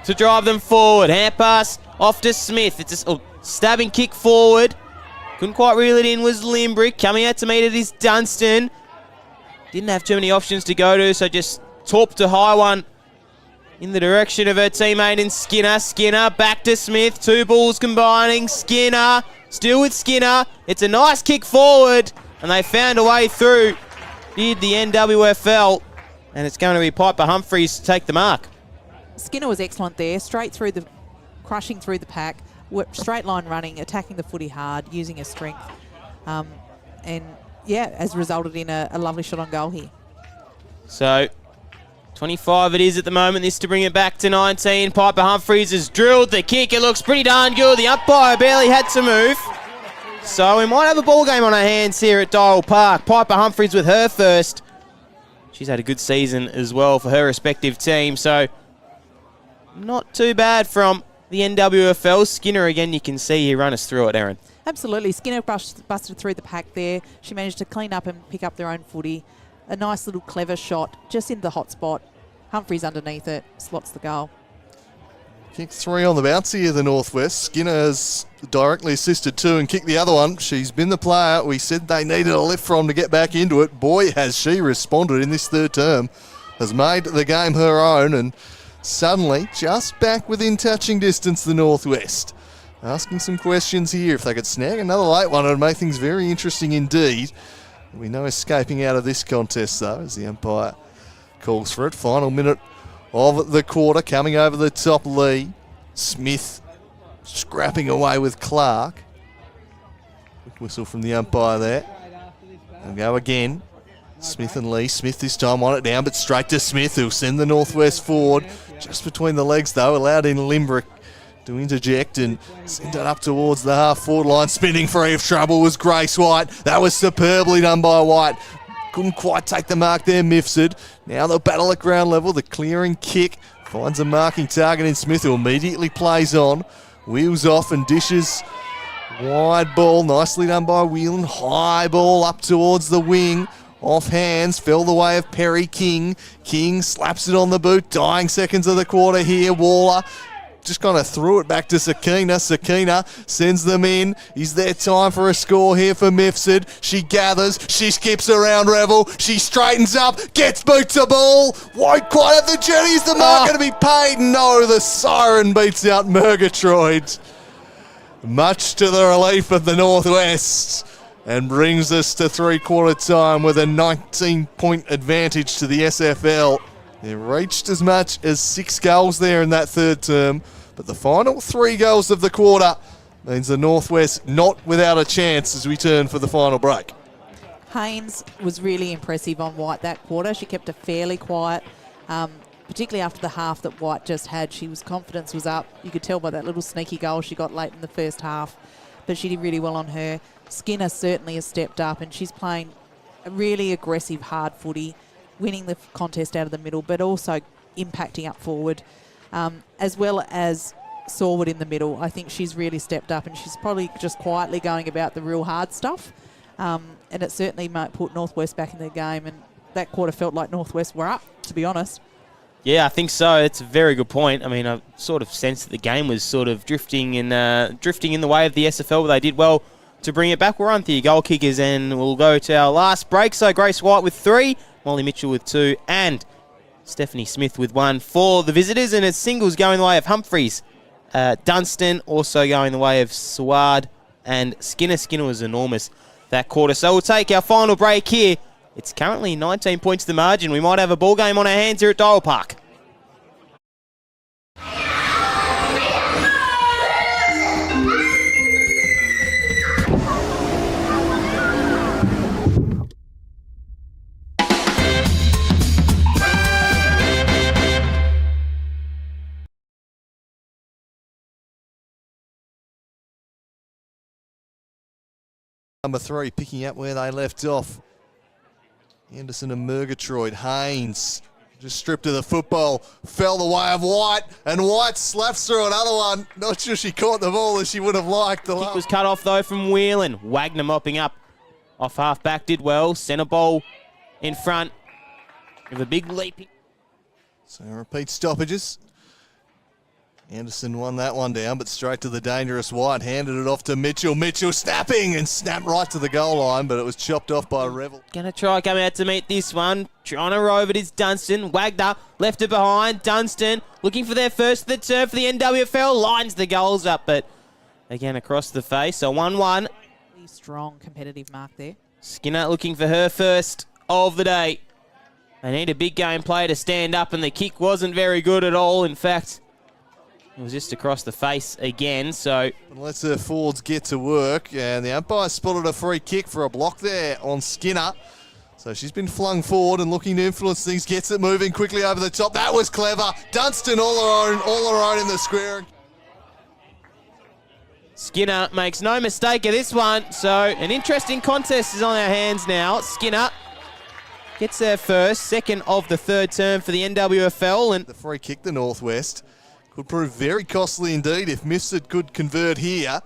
to drive them forward. Hand pass off to Smith. It's a stabbing kick forward. Couldn't quite reel it in was Limbrick. Coming out to meet it is Dunstan. Didn't have too many options to go to, so just torped a high one in the direction of her teammate in Skinner. Skinner back to Smith. 2 balls combining. Skinner still with Skinner. It's a nice kick forward, and they found a way through. Did the NWFL, and it's going to be Piper Humphreys to take the mark. Skinner was excellent there, crushing through the pack, straight line running, attacking the footy hard, using her strength, and yeah, has resulted in a lovely shot on goal here. So 25 it is at the moment. This to bring it back to 19. Piper Humphreys has drilled the kick. It looks pretty darn good. The umpire barely had to move. So we might have a ball game on our hands here at Dial Park. Piper Humphreys with her first. She's had a good season as well for her respective team. So not too bad from the NWFL. Skinner again, you can see here, run us through it, Erin. Absolutely. Skinner busted through the pack there. She managed to clean up and pick up their own footy. A nice little clever shot just in the hot spot. Humphreys underneath it, slots the goal. Kick 3 on the bounce here, the Northwest. Skinner has directly assisted 2 and kicked the other one. She's been the player we said they needed a lift from to get back into it. Boy, has she responded in this third term. Has made the game her own and suddenly just back within touching distance, the Northwest. Asking some questions here. If they could snag another late one, it would make things very interesting indeed. We know escaping out of this contest, though, as the umpire calls for it. Final minute of the quarter, coming over the top. Lee Smith scrapping away with Clark. Quick whistle from the umpire there. They'll go again. Smith and Lee. Smith this time on it down, but straight to Smith, who'll send the Northwest forward. Just between the legs, though, allowed in Limbrick to interject and send it up towards the half-forward line. Spinning free of trouble was Grace White. That was superbly done by White. Couldn't quite take the mark there, Mifsud. Now they'll battle at ground level. The clearing kick finds a marking target in Smith, who immediately plays on. Wheels off and dishes. Wide ball, nicely done by Whelan. High ball up towards the wing. Off hands, fell the way of Perry King. King slaps it on the boot. Dying seconds of the quarter here. Waller just kind of threw it back to Sakina. Sakina sends them in. Is there time for a score here for Mifsud? She gathers. She skips around Revel. She straightens up. Gets boot to ball. Won't quite have the journey. Is the mark going to be paid? No, the siren beats out Murgatroyd. Much to the relief of the Northwest, and brings us to three-quarter time with a 19-point advantage to the SFL. They reached as much as 6 goals there in that third term, but the final 3 goals of the quarter means the Northwest not without a chance as we turn for the final break. Haynes was really impressive on White that quarter. She kept her fairly quiet, particularly after the half that White just had. Confidence was up. You could tell by that little sneaky goal she got late in the first half, but she did really well on her. Skinner certainly has stepped up, and she's playing a really aggressive, hard footy, winning the contest out of the middle, but also impacting up forward, as well as Sawwood in the middle. I think she's really stepped up, and she's probably just quietly going about the real hard stuff, and it certainly might put Northwest back in the game, and that quarter felt like Northwest were up, to be honest. Yeah, I think so. It's a very good point. I mean, I sort of sensed that the game was sort of drifting in the way of the SFL, but they did well to bring it back. We're on to your goal kickers, and we'll go to our last break. So Grace White with 3, Molly Mitchell with 2, and Stephanie Smith with 1 for the visitors. And it's singles going the way of Humphreys. Dunstan also going the way of Sward, and Skinner. Skinner was enormous that quarter. So we'll take our final break here. It's currently 19 points to the margin. We might have a ball game on our hands here at Dial Park. Number 3 picking up where they left off. Anderson and Murgatroyd. Haynes just stripped of the football. Fell the way of White, and White slaps through another one. Not sure she caught the ball as she would have liked. The kick was cut off though from Whelan. Wagner mopping up off half back, did well. Centre ball in front with a big leap. So repeat stoppages. Anderson won that one down, but straight to the dangerous White. Handed it off to Mitchell. Mitchell snapping and snapped right to the goal line, but it was chopped off by Revel. Gonna try come out to meet this one. Trying to rove it is Dunstan. Wagner left it behind. Dunstan looking for their first of the term for the NWFL. Lines the goals up, but again across the face. So 1-1. Really strong competitive mark there. Skinner looking for her first of the day. They need a big game play to stand up, and the kick wasn't very good at all. In fact, it was just across the face again, so... Unless her forwards get to work, and the umpire spotted a free kick for a block there on Skinner. So she's been flung forward and looking to influence things, gets it moving quickly over the top. That was clever. Dunstan all her own in the square. Skinner makes no mistake of this one, so an interesting contest is on our hands now. Skinner gets their first, second of the third term for the NWFL. And the free kick, the Northwest, could prove very costly indeed if Mifsud could convert here.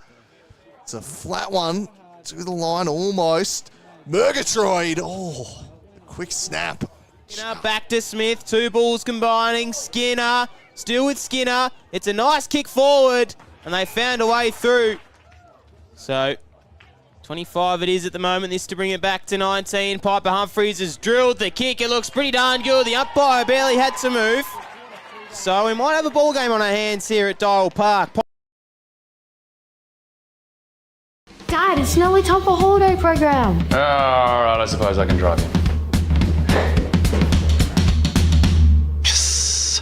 It's a flat one to the line almost. Murgatroyd, quick snap. Skinner back to Smith, 2 balls combining. Skinner, still with Skinner. It's a nice kick forward, and they found a way through. So 25 it is at the moment, this to bring it back to 19. Piper Humphreys has drilled the kick. It looks pretty darn good. The umpire barely had to move. So we might have a ball game on our hands here at Dial Park. Dad, it's nearly time for holiday program. All right, I suppose I can drive you. Yes.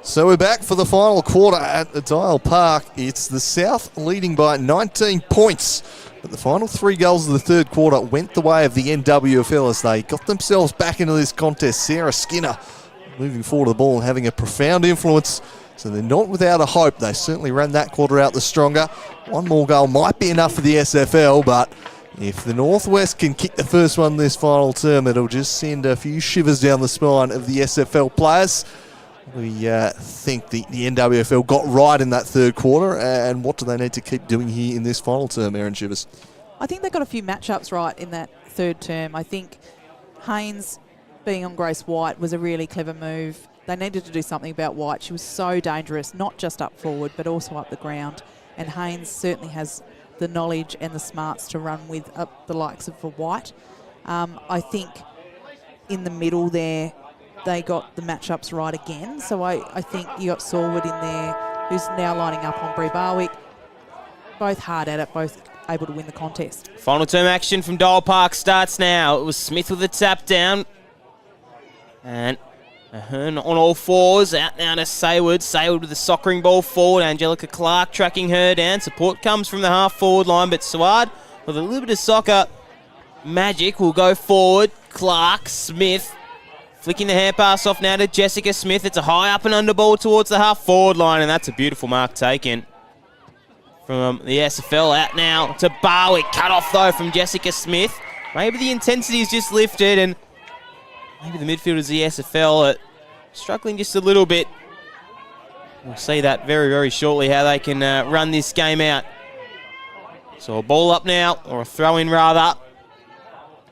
So we're back for the final quarter at the Dial Park. It's the South leading by 19 points. But the final 3 goals of the third quarter went the way of the NWFL as they got themselves back into this contest. Sarah Skinner moving forward to the ball and having a profound influence. So they're not without a hope. They certainly ran that quarter out the stronger. One more goal might be enough for the SFL, but if the Northwest can kick the first one this final term, it'll just send a few shivers down the spine of the SFL players. We think the NWFL got right in that third quarter, and what do they need to keep doing here in this final term, Erin Shivers? I think they got a few matchups right in that third term. I think Haynes being on Grace White was a really clever move. They needed to do something about White. She was so dangerous, not just up forward, but also up the ground. And Haynes certainly has the knowledge and the smarts to run with up the likes of White. I think in the middle there, they got the matchups right again. So I think you got Sawwood in there, who's now lining up on Bree Barwick. Both hard at it, both able to win the contest. Final term action from Dial Park starts now. It was Smith with a tap down. And Ahern on all fours, out now to Saywood. Saywood with the soccering ball forward. Angelica Clark tracking her down. Support comes from the half-forward line, but Suad, with a little bit of soccer magic, will go forward. Clark, Smith, flicking the hand pass off now to Jessica Smith. It's a high up and under ball towards the half-forward line, and that's a beautiful mark taken from the SFL. Out now to Barwick. Cut off, though, from Jessica Smith. Maybe the intensity is just lifted, and maybe the midfielders of the SFL are struggling just a little bit. We'll see that very, very shortly, how they can run this game out. So a ball up now, or a throw-in rather.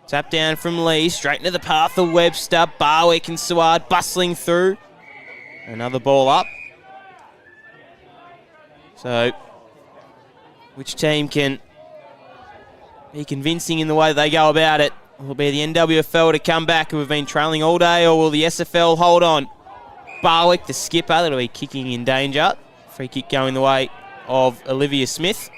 Tap down from Lee, straight into the path of Webster. Barwick and Suad bustling through. Another ball up. So, which team can be convincing in the way they go about it? Will it be the NWFL to come back, who have been trailing all day, or will the SFL hold on? Barwick, the skipper, that'll be kicking in danger. Free kick going the way of Olivia Smith.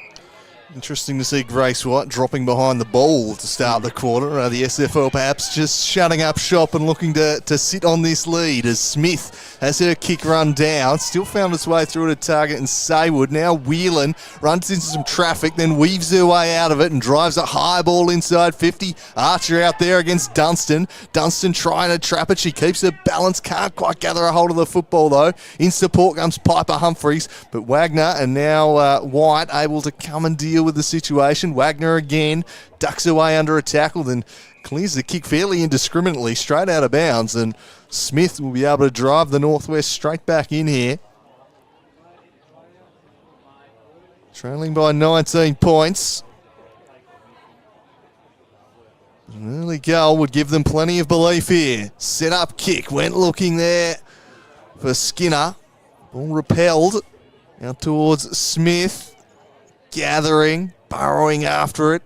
Interesting to see Grace White dropping behind the ball to start the quarter. The SFL perhaps just shutting up shop and looking to sit on this lead as Smith has her kick run down. Still found its way through to target and Saywood. Now Whelan runs into some traffic, then weaves her way out of it and drives a high ball inside 50. Archer out there against Dunstan. Dunstan trying to trap it. She keeps her balance, can't quite gather a hold of the football though. In support comes Piper Humphreys, but Wagner and now White able to come and deal with the situation. Wagner again ducks away under a tackle, then clears the kick fairly indiscriminately straight out of bounds, and Smith will be able to drive the Northwest straight back in here. Trailing by 19 points. An early goal would give them plenty of belief here. Set up kick, went looking there for Skinner. Ball repelled out towards Smith. Gathering, burrowing after it.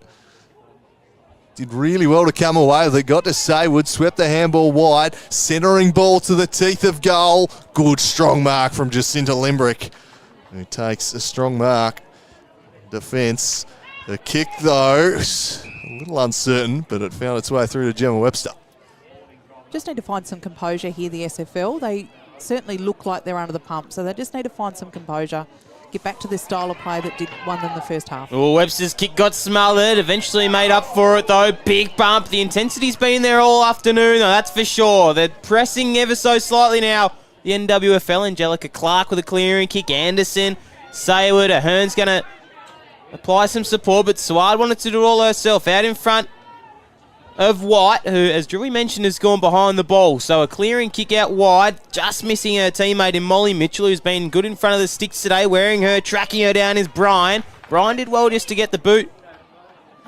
Did really well to come away with it. Got to Saywood, swept the handball wide. Centering ball to the teeth of goal. Good strong mark from Jacinta Limbrick, who takes a strong mark. Defence. The kick, though, a little uncertain, but it found its way through to Gemma Webster. just need to find some composure here, the SFL. They certainly look like they're under the pump, so they just need to find some composure, get back to this style of play that won them the first half. Oh, Webster's kick got smothered, eventually made up for it though. Big bump. The intensity's been there all afternoon, though, that's for sure. They're pressing ever so slightly now. The NWFL, Angelica Clark with a clearing kick. Anderson, Sayward, Ahern's going to apply some support, but Sward wanted to do it all herself. Out in front of White, who, as Drewy mentioned, has gone behind the ball. So a clearing kick out wide, just missing her teammate in Molly Mitchell, who's been good in front of the sticks today. Wearing her, tracking her down is Brian. Brian did well just to get the boot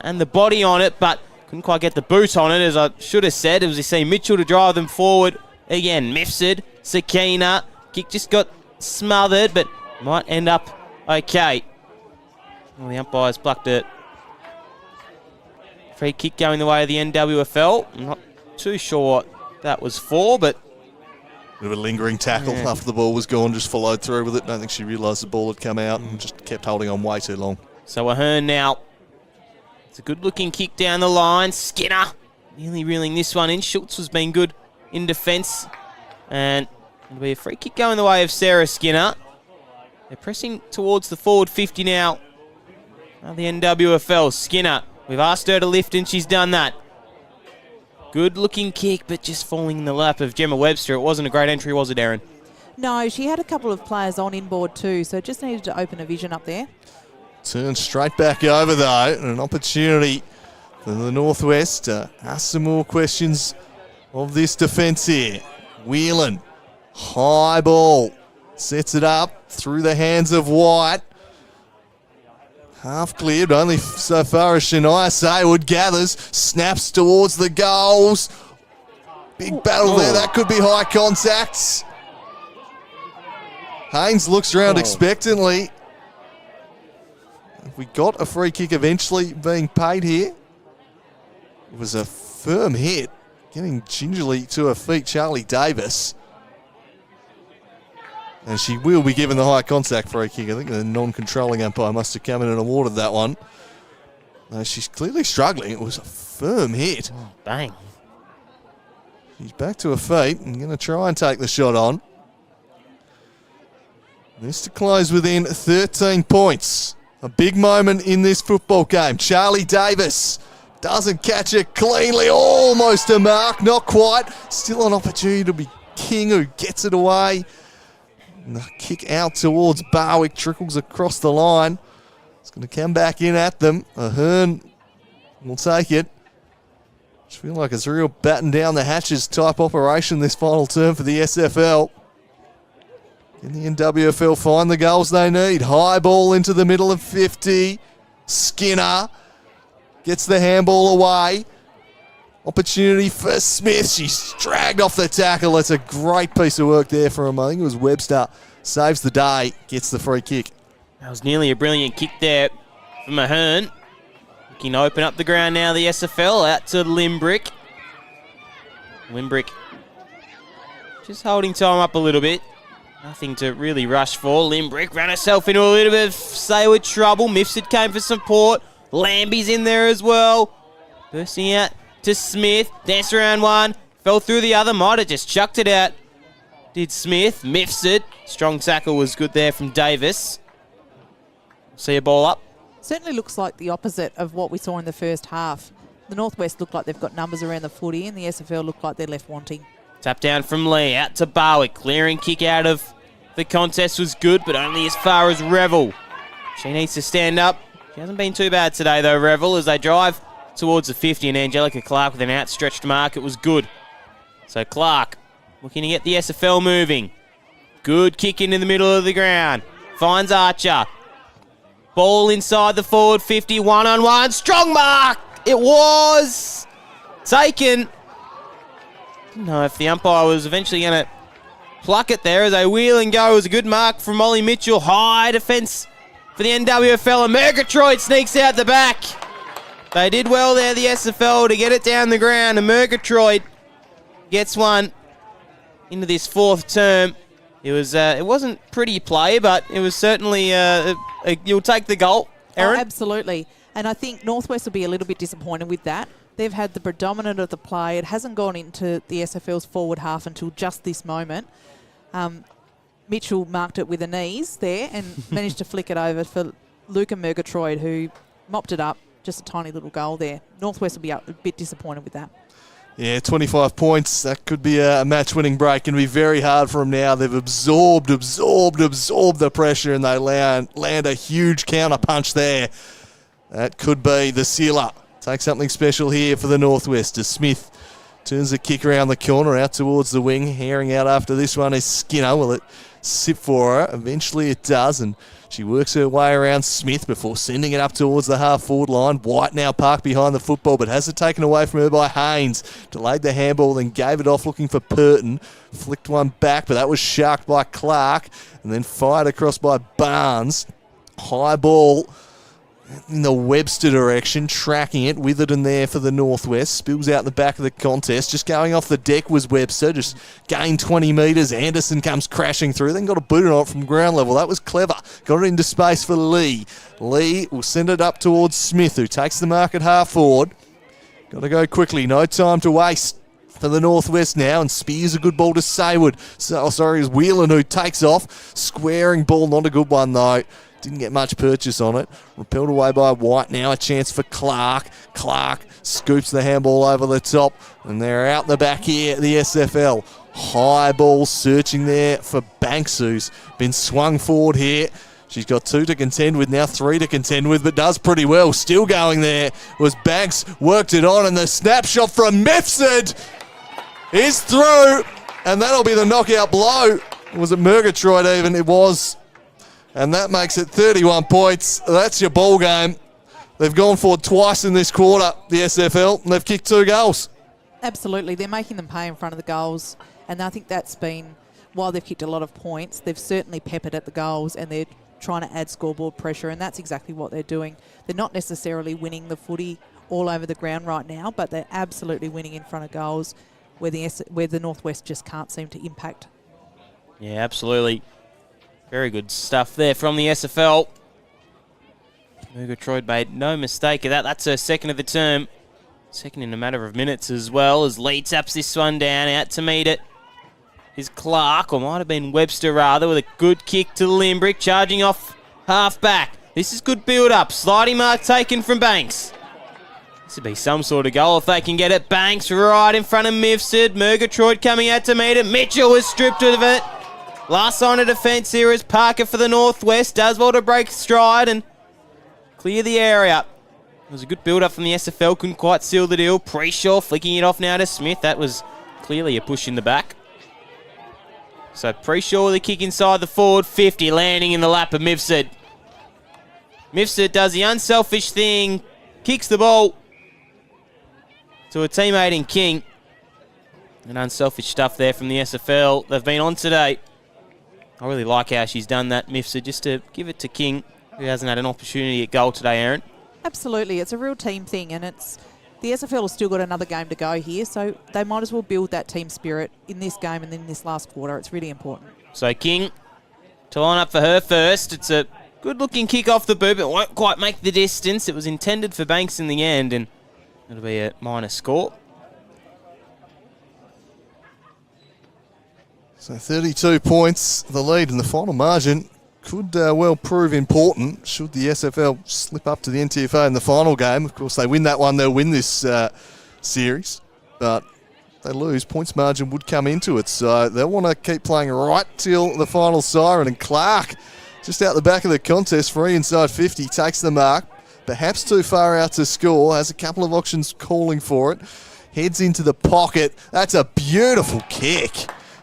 and the body on it, but couldn't quite get the boot on it, as I should have said, as we see Mitchell to drive them forward. Again, Mifsud, Sakina. Kick just got smothered, but might end up okay. Well, the umpires plucked it. Free kick going the way of the NWFL. I'm not too sure what that was for, but... Bit of a lingering tackle after the ball was gone, just followed through with it. Don't think she realised the ball had come out and just kept holding on way too long. So Ahern now. It's a good-looking kick down the line. Skinner nearly reeling this one in. Schultz has been good in defence. And it'll be a free kick going the way of Sarah Skinner. They're pressing towards the forward 50 now. The NWFL, Skinner. We've asked her to lift and she's done that. Good looking kick, but just falling in the lap of Gemma Webster. It wasn't a great entry, was it, Erin? No, she had a couple of players on inboard too, so just needed to open a vision up there. Turn straight back over though, and an opportunity for the Northwest to ask some more questions of this defence here. Whelan, high ball, sets it up through the hands of White. Half cleared, only so far as Shania Saywood gathers, snaps towards the goals. Big battle there, that could be high contacts. Haynes looks around expectantly. We got a free kick eventually being paid here. It was a firm hit, getting gingerly to her feet, Charlie Davis. And she will be given the high contact free kick. I think the non-controlling umpire must have come in and awarded that one. She's clearly struggling. It was a firm hit. Oh, bang. She's back to her feet and going to try and take the shot on. This to close within 13 points. A big moment in this football game. Charlie Davis doesn't catch it cleanly. Almost a mark, not quite. Still an opportunity to be King, who gets it away. And the kick out towards Barwick trickles across the line. It's going to come back in at them. Ahern will take it. I feel like it's a real batten down the hatches type operation this final term for the SFL. Can the NWFL find the goals they need? High ball into the middle of 50. Skinner gets the handball away. Opportunity for Smith. She's dragged off the tackle. That's a great piece of work there for him. I think it was Webster. Saves the day. Gets the free kick. That was nearly a brilliant kick there from Ahern. Looking to open up the ground now, the SFL. Out to Limbrick. Limbrick just holding time up a little bit. Nothing to really rush for. Limbrick ran herself into a little bit of Sayward trouble. Mifsud came for support. Lambie's in there as well. Bursting out to Smith, danced around one, fell through the other, might have just chucked it out. Did Smith, Mifsud. Strong tackle was good there from Davis. See a ball up. Certainly looks like the opposite of what we saw in the first half. The Northwest look like they've got numbers around the footy, and the SFL look like they're left wanting. Tap down from Lee, out to Barwick. Clearing kick out of the contest was good, but only as far as Revel. She needs to stand up. She hasn't been too bad today though, Revel, as they drive towards the 50, and Angelica Clark with an outstretched mark. It was good. So Clark looking to get the SFL moving. Good kick into the middle of the ground. Finds Archer. Ball inside the forward 50, one-on-one. Strong mark! It was taken. Didn't know if the umpire was eventually going to pluck it there as they wheel and go. It was a good mark from Molly Mitchell. High defence for the NWFL. And Murgatroyd sneaks out the back. They did well there, the SFL, to get it down the ground. And Murgatroyd gets one into this fourth term. It wasn't pretty play, but it was certainly you'll take the goal, Erin. Oh, absolutely. And I think Northwest will be a little bit disappointed with that. they've had the predominant of the play. It hasn't gone into the SFL's forward half until just this moment. Mitchell marked it with a knees there and managed to flick it over for Luca Murgatroyd, who mopped it up. Just a tiny little goal there. Northwest will be a bit disappointed with that. Yeah, 25 points. That could be a match-winning break. Going to be very hard for them now. They've absorbed the pressure, and they land a huge counter punch there. That could be the sealer. Take something special here for the Northwest as Smith turns the kick around the corner out towards the wing. Herring out after this one is Skinner. Will it sit for her? Eventually it does, and she works her way around Smith before sending it up towards the half-forward line. White now parked behind the football, but has it taken away from her by Haynes. Delayed the handball, then gave it off looking for Purton. Flicked one back, but that was sharked by Clark, and then fired across by Barnes. High ball in the Webster direction, tracking it, Witherden there for the Northwest. Spills out the back of the contest. Just going off the deck was Webster, just gained 20 metres. Anderson comes crashing through, then got a boot on it from ground level. That was clever. Got it into space for Lee. Lee will send it up towards Smith, who takes the mark at half forward. Got to go quickly, no time to waste for the Northwest now, and spears a good ball to Saywood. It's Whelan who takes off. Squaring ball, not a good one though. Didn't get much purchase on it. Repelled away by White. Now a chance for Clark. Clark scoops the handball over the top. And they're out the back here, the SFL. High ball searching there for Banks, who's been swung forward here. She's got 2 to contend with, now 3 to contend with, but does pretty well. Still going there was Banks. Worked it on, and the snapshot from Mifsud is through. And that'll be the knockout blow. Was it Murgatroyd even? It was. And that makes it 31 points. That's your ball game. They've gone forward twice in this quarter, the SFL, and they've kicked 2 goals. Absolutely. They're making them pay in front of the goals. And I think that's been, while they've kicked a lot of points, they've certainly peppered at the goals, and they're trying to add scoreboard pressure, and that's exactly what they're doing. They're not necessarily winning the footy all over the ground right now, but they're absolutely winning in front of goals where the Northwest just can't seem to impact. Yeah, absolutely. Very good stuff there from the SFL. Murgatroyd made no mistake of that. That's her second of the term. Second in a matter of minutes as well, as Lee taps this one down. Out to meet it is Clark, or might have been Webster rather, with a good kick to Limbrick, charging off half back. This is good build-up. Sliding mark taken from Banks. This would be some sort of goal if they can get it. Banks right in front of Mifsud. Murgatroyd coming out to meet it. Mitchell was stripped of it. Last sign of defence here is Parker for the Northwest. Does well to break stride and clear the area. It was a good build-up from the SFL. Couldn't quite seal the deal. Preshaw flicking it off now to Smith. That was clearly a push in the back. So Preshaw with a kick inside the forward 50, landing in the lap of Mifsud. Mifsud does the unselfish thing. Kicks the ball to a teammate in King. And unselfish stuff there from the SFL. They've been on today. I really like how she's done that, Mifsud, just to give it to King, who hasn't had an opportunity at goal today, Aaron. Absolutely. It's a real team thing, and it's the SFL has still got another game to go here, so they might as well build that team spirit in this game and in this last quarter. It's really important. So King to line up for her first. It's a good-looking kick off the boot, but won't quite make the distance. It was intended for Banks in the end, and it'll be a minor score. So 32 points, the lead, and the final margin could well prove important should the SFL slip up to the NTFA in the final game. Of course, they win that one, they'll win this series. But if they lose, points margin would come into it. So they'll want to keep playing right till the final siren. And Clark, just out the back of the contest, free inside 50, takes the mark. Perhaps too far out to score, has a couple of options calling for it. Heads into the pocket. That's a beautiful kick.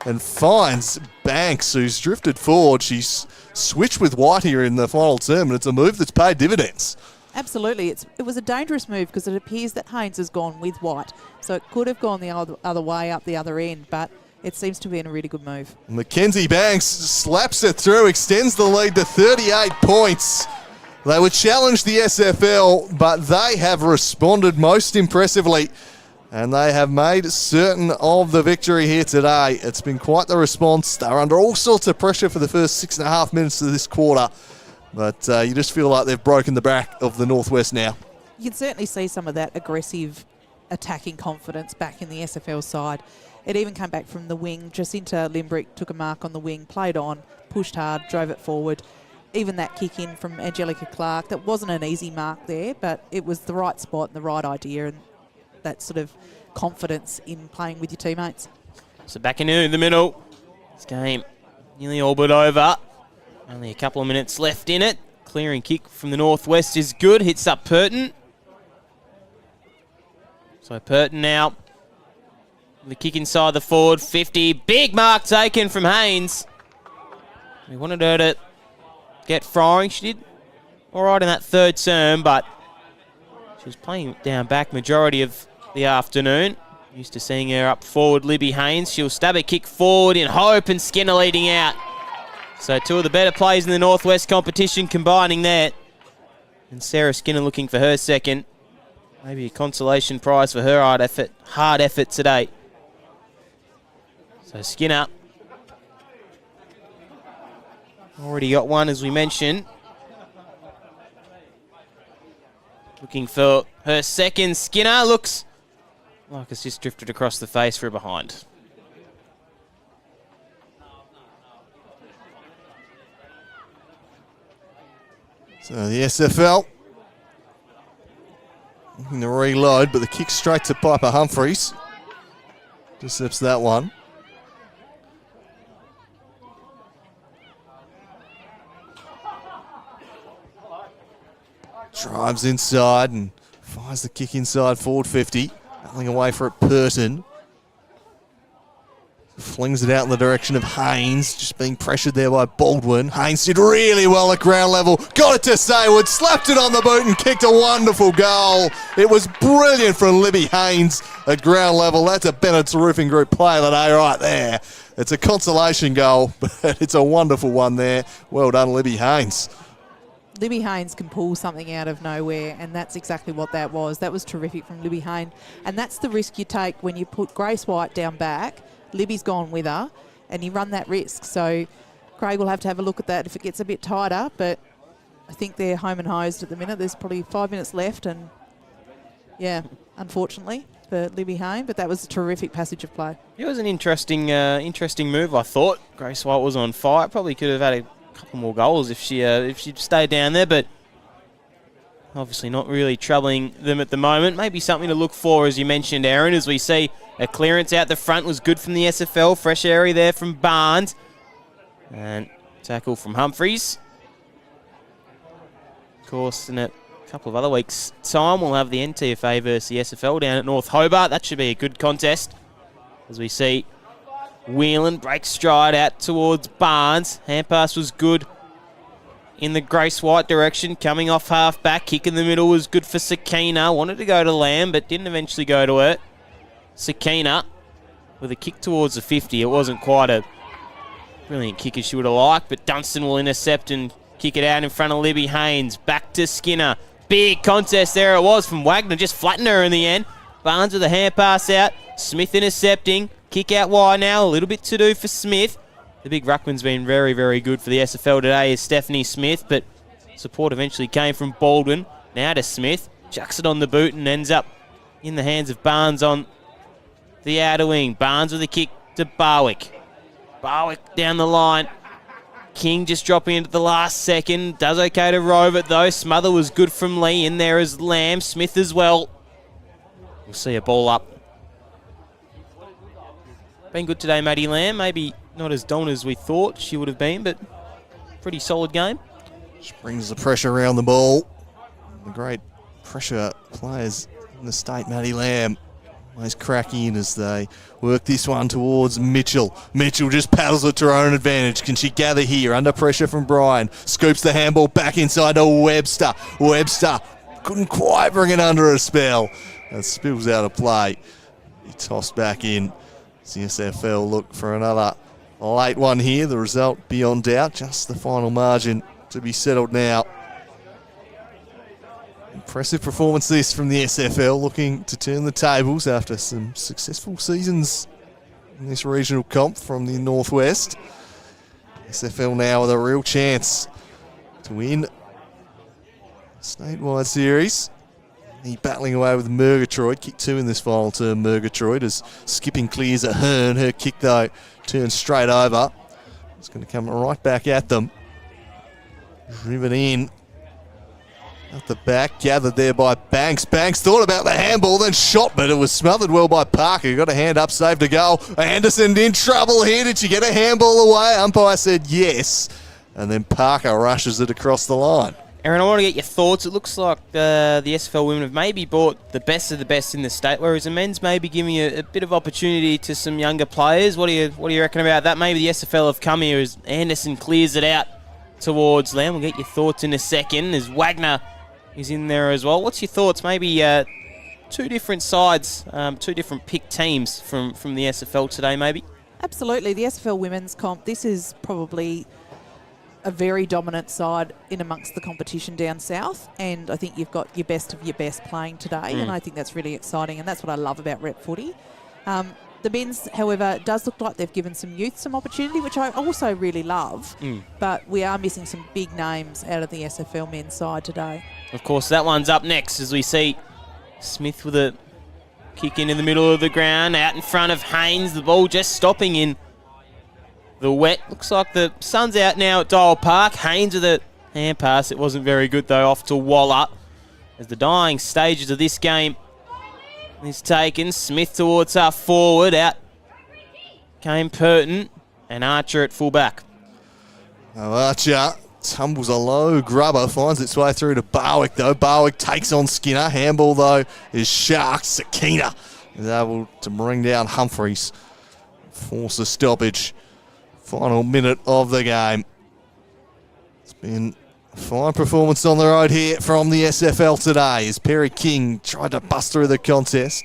And finds Banks, who's drifted forward. She's switched with White here in the final term, and it's a move that's paid dividends. Absolutely. It was a dangerous move because it appears that Haynes has gone with White. So it could have gone the other way up the other end, but it seems to be in a really good move. Mackenzie Banks slaps it through, extends the lead to 38 points. They would challenge the SFL, but they have responded most impressively. And they have made certain of the victory here today. It's been quite the response. They're under all sorts of pressure for the first 6.5 minutes of this quarter. But you just feel like they've broken the back of the Northwest now. You can certainly see some of that aggressive attacking confidence back in the SFL side. It even came back from the wing, just into Limbrick, took a mark on the wing, played on, pushed hard, drove it forward. Even that kick in from Angelica Clark, that wasn't an easy mark there, but it was the right spot and the right idea, and that sort of confidence in playing with your teammates. So back in the middle. This game nearly all but over. Only a couple of minutes left in it. Clearing kick from the northwest is good. Hits up Purton. So Purton now. The kick inside the forward 50. Big mark taken from Haynes. We wanted her to get firing. She did all right in that third term, but she was playing down back majority of the afternoon. Used to seeing her up forward, Libby Haynes. She'll stab a kick forward in hope, and Skinner leading out. So two of the better players in the Northwest competition combining there. And Sarah Skinner looking for her second. Maybe a consolation prize for her hard effort today. So Skinner already got one, as we mentioned. Looking for her second. Skinner looks like it's just drifted across the face for a behind. So the SFL looking to reload, but the kick straight to Piper Humphreys. Intercepts that one. Drives inside and fires the kick inside forward 50. Battling away for it, Purton. Flings it out in the direction of Haynes, just being pressured there by Baldwin. Haynes did really well at ground level. Got it to Saywood, slapped it on the boot and kicked a wonderful goal. It was brilliant from Libby Haynes at ground level. That's a Bennett's Roofing Group play of the day right there. It's a consolation goal, but it's a wonderful one there. Well done, Libby Haynes. Libby Haynes can pull something out of nowhere, and that's exactly what that was. That was terrific from Libby Haynes, and that's the risk you take when you put Grace White down back. Libby's gone with her, and you run that risk. So Craig will have to have a look at that if it gets a bit tighter, but I think they're home and hosed at the minute. There's probably 5 minutes left, and yeah, unfortunately for Libby Haynes, but that was a terrific passage of play. It was an interesting move, I thought. Grace White was on fire. Probably could have had a couple more goals if she'd stayed down there, but obviously not really troubling them at the moment. Maybe something to look for, as you mentioned, Aaron, as we see a clearance out the front was good from the SFL. Fresh area there from Barnes. And tackle from Humphreys. Of course, in a couple of other weeks' time, we'll have the NTFA versus the SFL down at North Hobart. That should be a good contest, as we see Whelan breaks stride out towards Barnes. Hand pass was good in the Grace White direction, coming off half back. Kick in the middle was good for Sakina. Wanted to go to Lamb, but didn't eventually go to it. Sakina with a kick towards the 50. It wasn't quite a brilliant kick as she would have liked, but Dunstan will intercept and kick it out in front of Libby Haynes. Back to Skinner. Big contest there it was from Wagner, just flattened her in the end. Barnes with a hand pass out. Smith intercepting. Kick out wide now. A little bit to do for Smith. The big ruckman's been very, very good for the SFL today is Stephanie Smith, but support eventually came from Baldwin. Now to Smith. Chucks it on the boot and ends up in the hands of Barnes on the outer wing. Barnes with a kick to Barwick. Barwick down the line. King just dropping into the last second. Does okay to rove it though. Smother was good from Lee. In there is Lamb. Smith as well. We'll see a ball up. Been good today, Maddie Lamb. Maybe not as dominant as we thought she would have been, but pretty solid game. Just brings the pressure around the ball. The great pressure players in the state, Maddie Lamb. Always cracking in as they work this one towards Mitchell. Mitchell just paddles it to her own advantage. Can she gather here? Under pressure from Bryan. Scoops the handball back inside to Webster. Webster couldn't quite bring it under a spell. That spills out of play. He tossed back in. CSFL look for another late one here. The result beyond doubt. Just the final margin to be settled now. Impressive performance this from the SFL, looking to turn the tables after some successful seasons in this regional comp from the Northwest. SFL now with a real chance to win statewide series. He battling away with Murgatroyd. Kick 2 in this final term, Murgatroyd, as skipping clears at Hearn. Her kick, though, turns straight over. It's going to come right back at them. Driven in. At the back, gathered there by Banks. Banks thought about the handball, then shot, but it was smothered well by Parker. Got a hand up, saved a goal. Anderson in trouble here. Did she get a handball away? Umpire said yes. And then Parker rushes it across the line. Aaron, I want to get your thoughts. It looks like the SFL women have maybe brought the best of the best in the state, whereas the men's maybe giving a bit of opportunity to some younger players. What do you reckon about that? Maybe the SFL have come here as Anderson clears it out towards Lamb. We'll get your thoughts in a second as Wagner is in there as well. What's your thoughts? Maybe two different sides, two different picked teams from the SFL today, maybe? Absolutely. The SFL women's comp, this is probably a very dominant side in amongst the competition down south, and I think you've got your best of your best playing today, and I think that's really exciting, and that's what I love about rep footy. The men's, however, does look like they've given some youth some opportunity, which I also really love, but we are missing some big names out of the SFL men's side today. Of course, that one's up next as we see Smith with a kick in the middle of the ground, out in front of Haynes, the ball just stopping in the wet. Looks like the sun's out now at Dial Park. Haynes with a hand pass. It wasn't very good, though, off to Waller. As the dying stages of this game is taken, Smith towards our forward. Out came Purton and Archer at fullback. Now Archer tumbles a low grubber, finds its way through to Barwick, though. Barwick takes on Skinner. Handball, though, is Sharks. Sakina is able to bring down Humphreys. Force a stoppage. Final minute of the game. It's been a fine performance on the road here from the SFL today as Perry King tried to bust through the contest.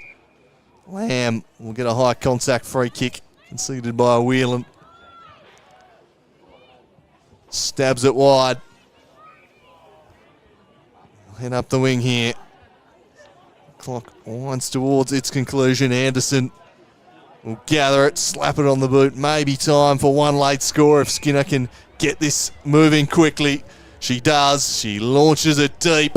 Lamb will get a high contact free kick conceded by Whelan. Stabs it wide. Head up the wing here. Clock winds towards its conclusion. Anderson will gather it, slap it on the boot. Maybe time for one late score if Skinner can get this moving quickly. She does. She launches it deep.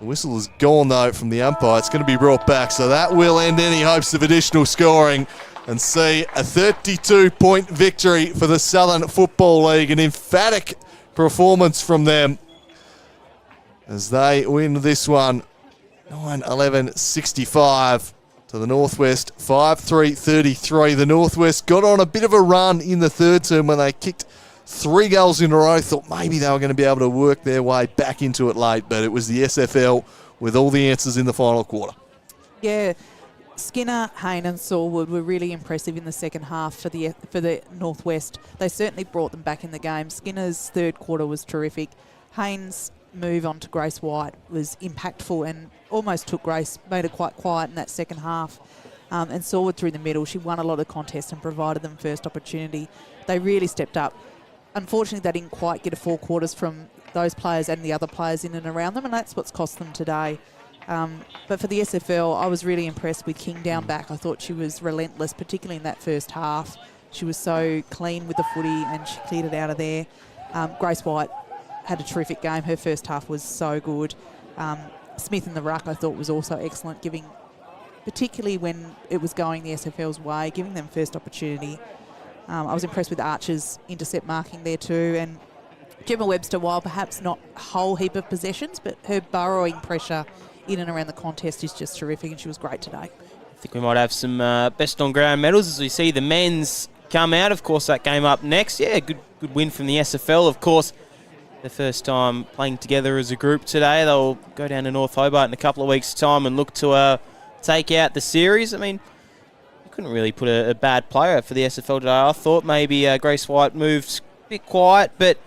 The whistle is gone, though, from the umpire. It's going to be brought back, so that will end any hopes of additional scoring and see a 32-point victory for the Southern Football League. An emphatic performance from them as they win this one 9-11-65 to the Northwest 5-3-33. The Northwest got on a bit of a run in the third term when they kicked 3 goals in a row. Thought maybe they were going to be able to work their way back into it late, but it was the SFL with all the answers in the final quarter. Yeah, Skinner, Hayne and Sawwood were really impressive in the second half for the Northwest. They certainly brought them back in the game. Skinner's third quarter was terrific. Hayne's move on to Grace White was impactful and almost took Grace, made it quite quiet in that second half. And Sawwood through the middle, she won a lot of contests and provided them first opportunity. They really stepped up. Unfortunately, they didn't quite get a 4 quarters from those players and the other players in and around them, and that's what's cost them today. But for the SFL, I was really impressed with King down back. I thought she was relentless, particularly in that first half. She was so clean with the footy and she cleared it out of there. Grace White had a terrific game. Her first half was so good. Smith in the ruck, I thought, was also excellent, particularly when it was going the SFL's way, giving them first opportunity. I was impressed with Archer's intercept marking there too. And Gemma Webster, while perhaps not a whole heap of possessions, but her burrowing pressure in and around the contest is just terrific, and she was great today. I think we might have some best on ground medals as we see the men's come out. Of course, that game up next. Yeah, good win from the SFL. Of course, the first time playing together as a group today. They'll go down to North Hobart in a couple of weeks' time and look to take out the series. I mean, you couldn't really put a bad player for the SFL today. I thought maybe Grace White moved a bit quiet, but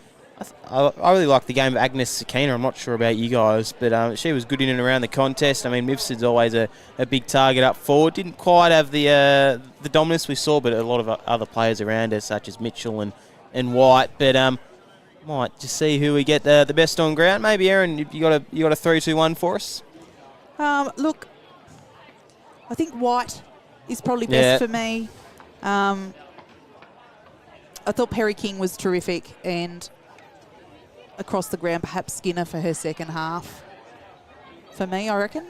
I really liked the game of Agnes Sakina. I'm not sure about you guys, but she was good in and around the contest. I mean, Mifsud's always a big target up forward. Didn't quite have the dominance we saw, but a lot of other players around her, such as Mitchell and White. But might just see who we get the best on ground. Maybe Aaron, you got a 3-2-1 for us. Look, I think White is probably best for me. I thought Perry King was terrific, and across the ground, perhaps Skinner for her second half. for me, I reckon.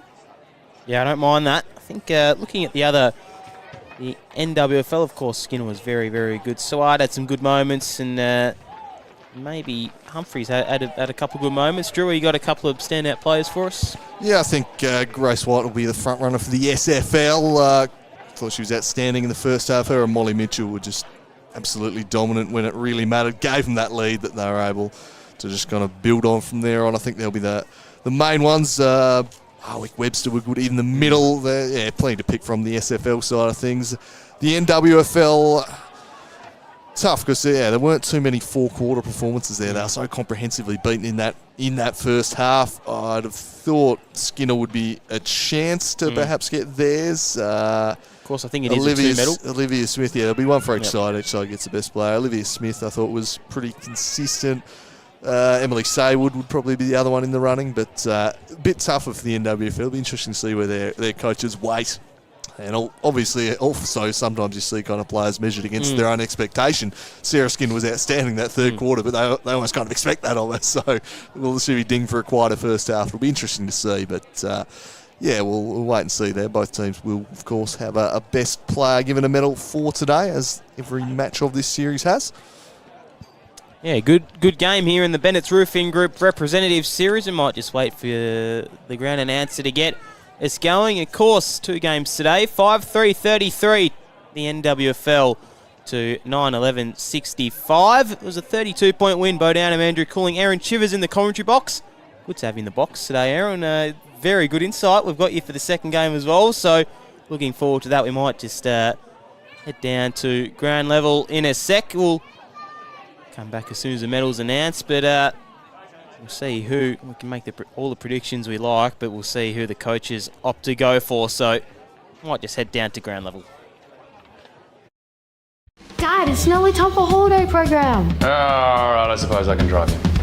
Yeah, I don't mind that. I think looking at the NWFL, of course, Skinner was very, very good. Swart had some good moments, and maybe Humphreys had a couple of good moments. Drew, you got a couple of standout players for us? Yeah, I think Grace White will be the front runner for the SFL. Thought she was outstanding in the first half. Her and Molly Mitchell were just absolutely dominant when it really mattered. Gave them that lead that they were able to just kind of build on from there on. I think they'll be the main ones. Wick Webster were good in the middle. Yeah, plenty to pick from the SFL side of things. The NWFL, tough because there weren't too many four-quarter performances there. They were so comprehensively beaten in that first half. I'd have thought Skinner would be a chance to perhaps get theirs. Of course, I think it is a two-medal. Olivia Smith, there'll be one for each side. Each side gets the best player. Olivia Smith, I thought, was pretty consistent. Emily Saywood would probably be the other one in the running, but a bit tougher for the NWFL. It'll be interesting to see where their coaches weight. And obviously, also, sometimes you see kind of players measured against their own expectation. Sarah Skinner was outstanding that third quarter, but they almost kind of expect that of us. So we'll see if ding for a quieter first half. It'll be interesting to see, but yeah, we'll wait and see there. Both teams will, of course, have a best player given a medal for today, as every match of this series has. Yeah, good game here in the Bennett's Roofing Group Representative Series. We might just wait for the ground announcer to get us going. Of course, 2 games today. 5-3-33, the NWFL to 9-11-65. It was a 32-point win. Bo Downham, Andrew Cooling, Aaron Chivers in the commentary box. Good to have you in the box today, Aaron. Very good insight. We've got you for the second game as well, so looking forward to that. We might just head down to ground level in a sec. We'll come back as soon as the medal's announced, but we'll see who. We can make all the predictions we like, but we'll see who the coaches opt to go for, so we might just head down to ground level. Dad, it's nearly time for holiday program. Alright, I suppose I can drive you.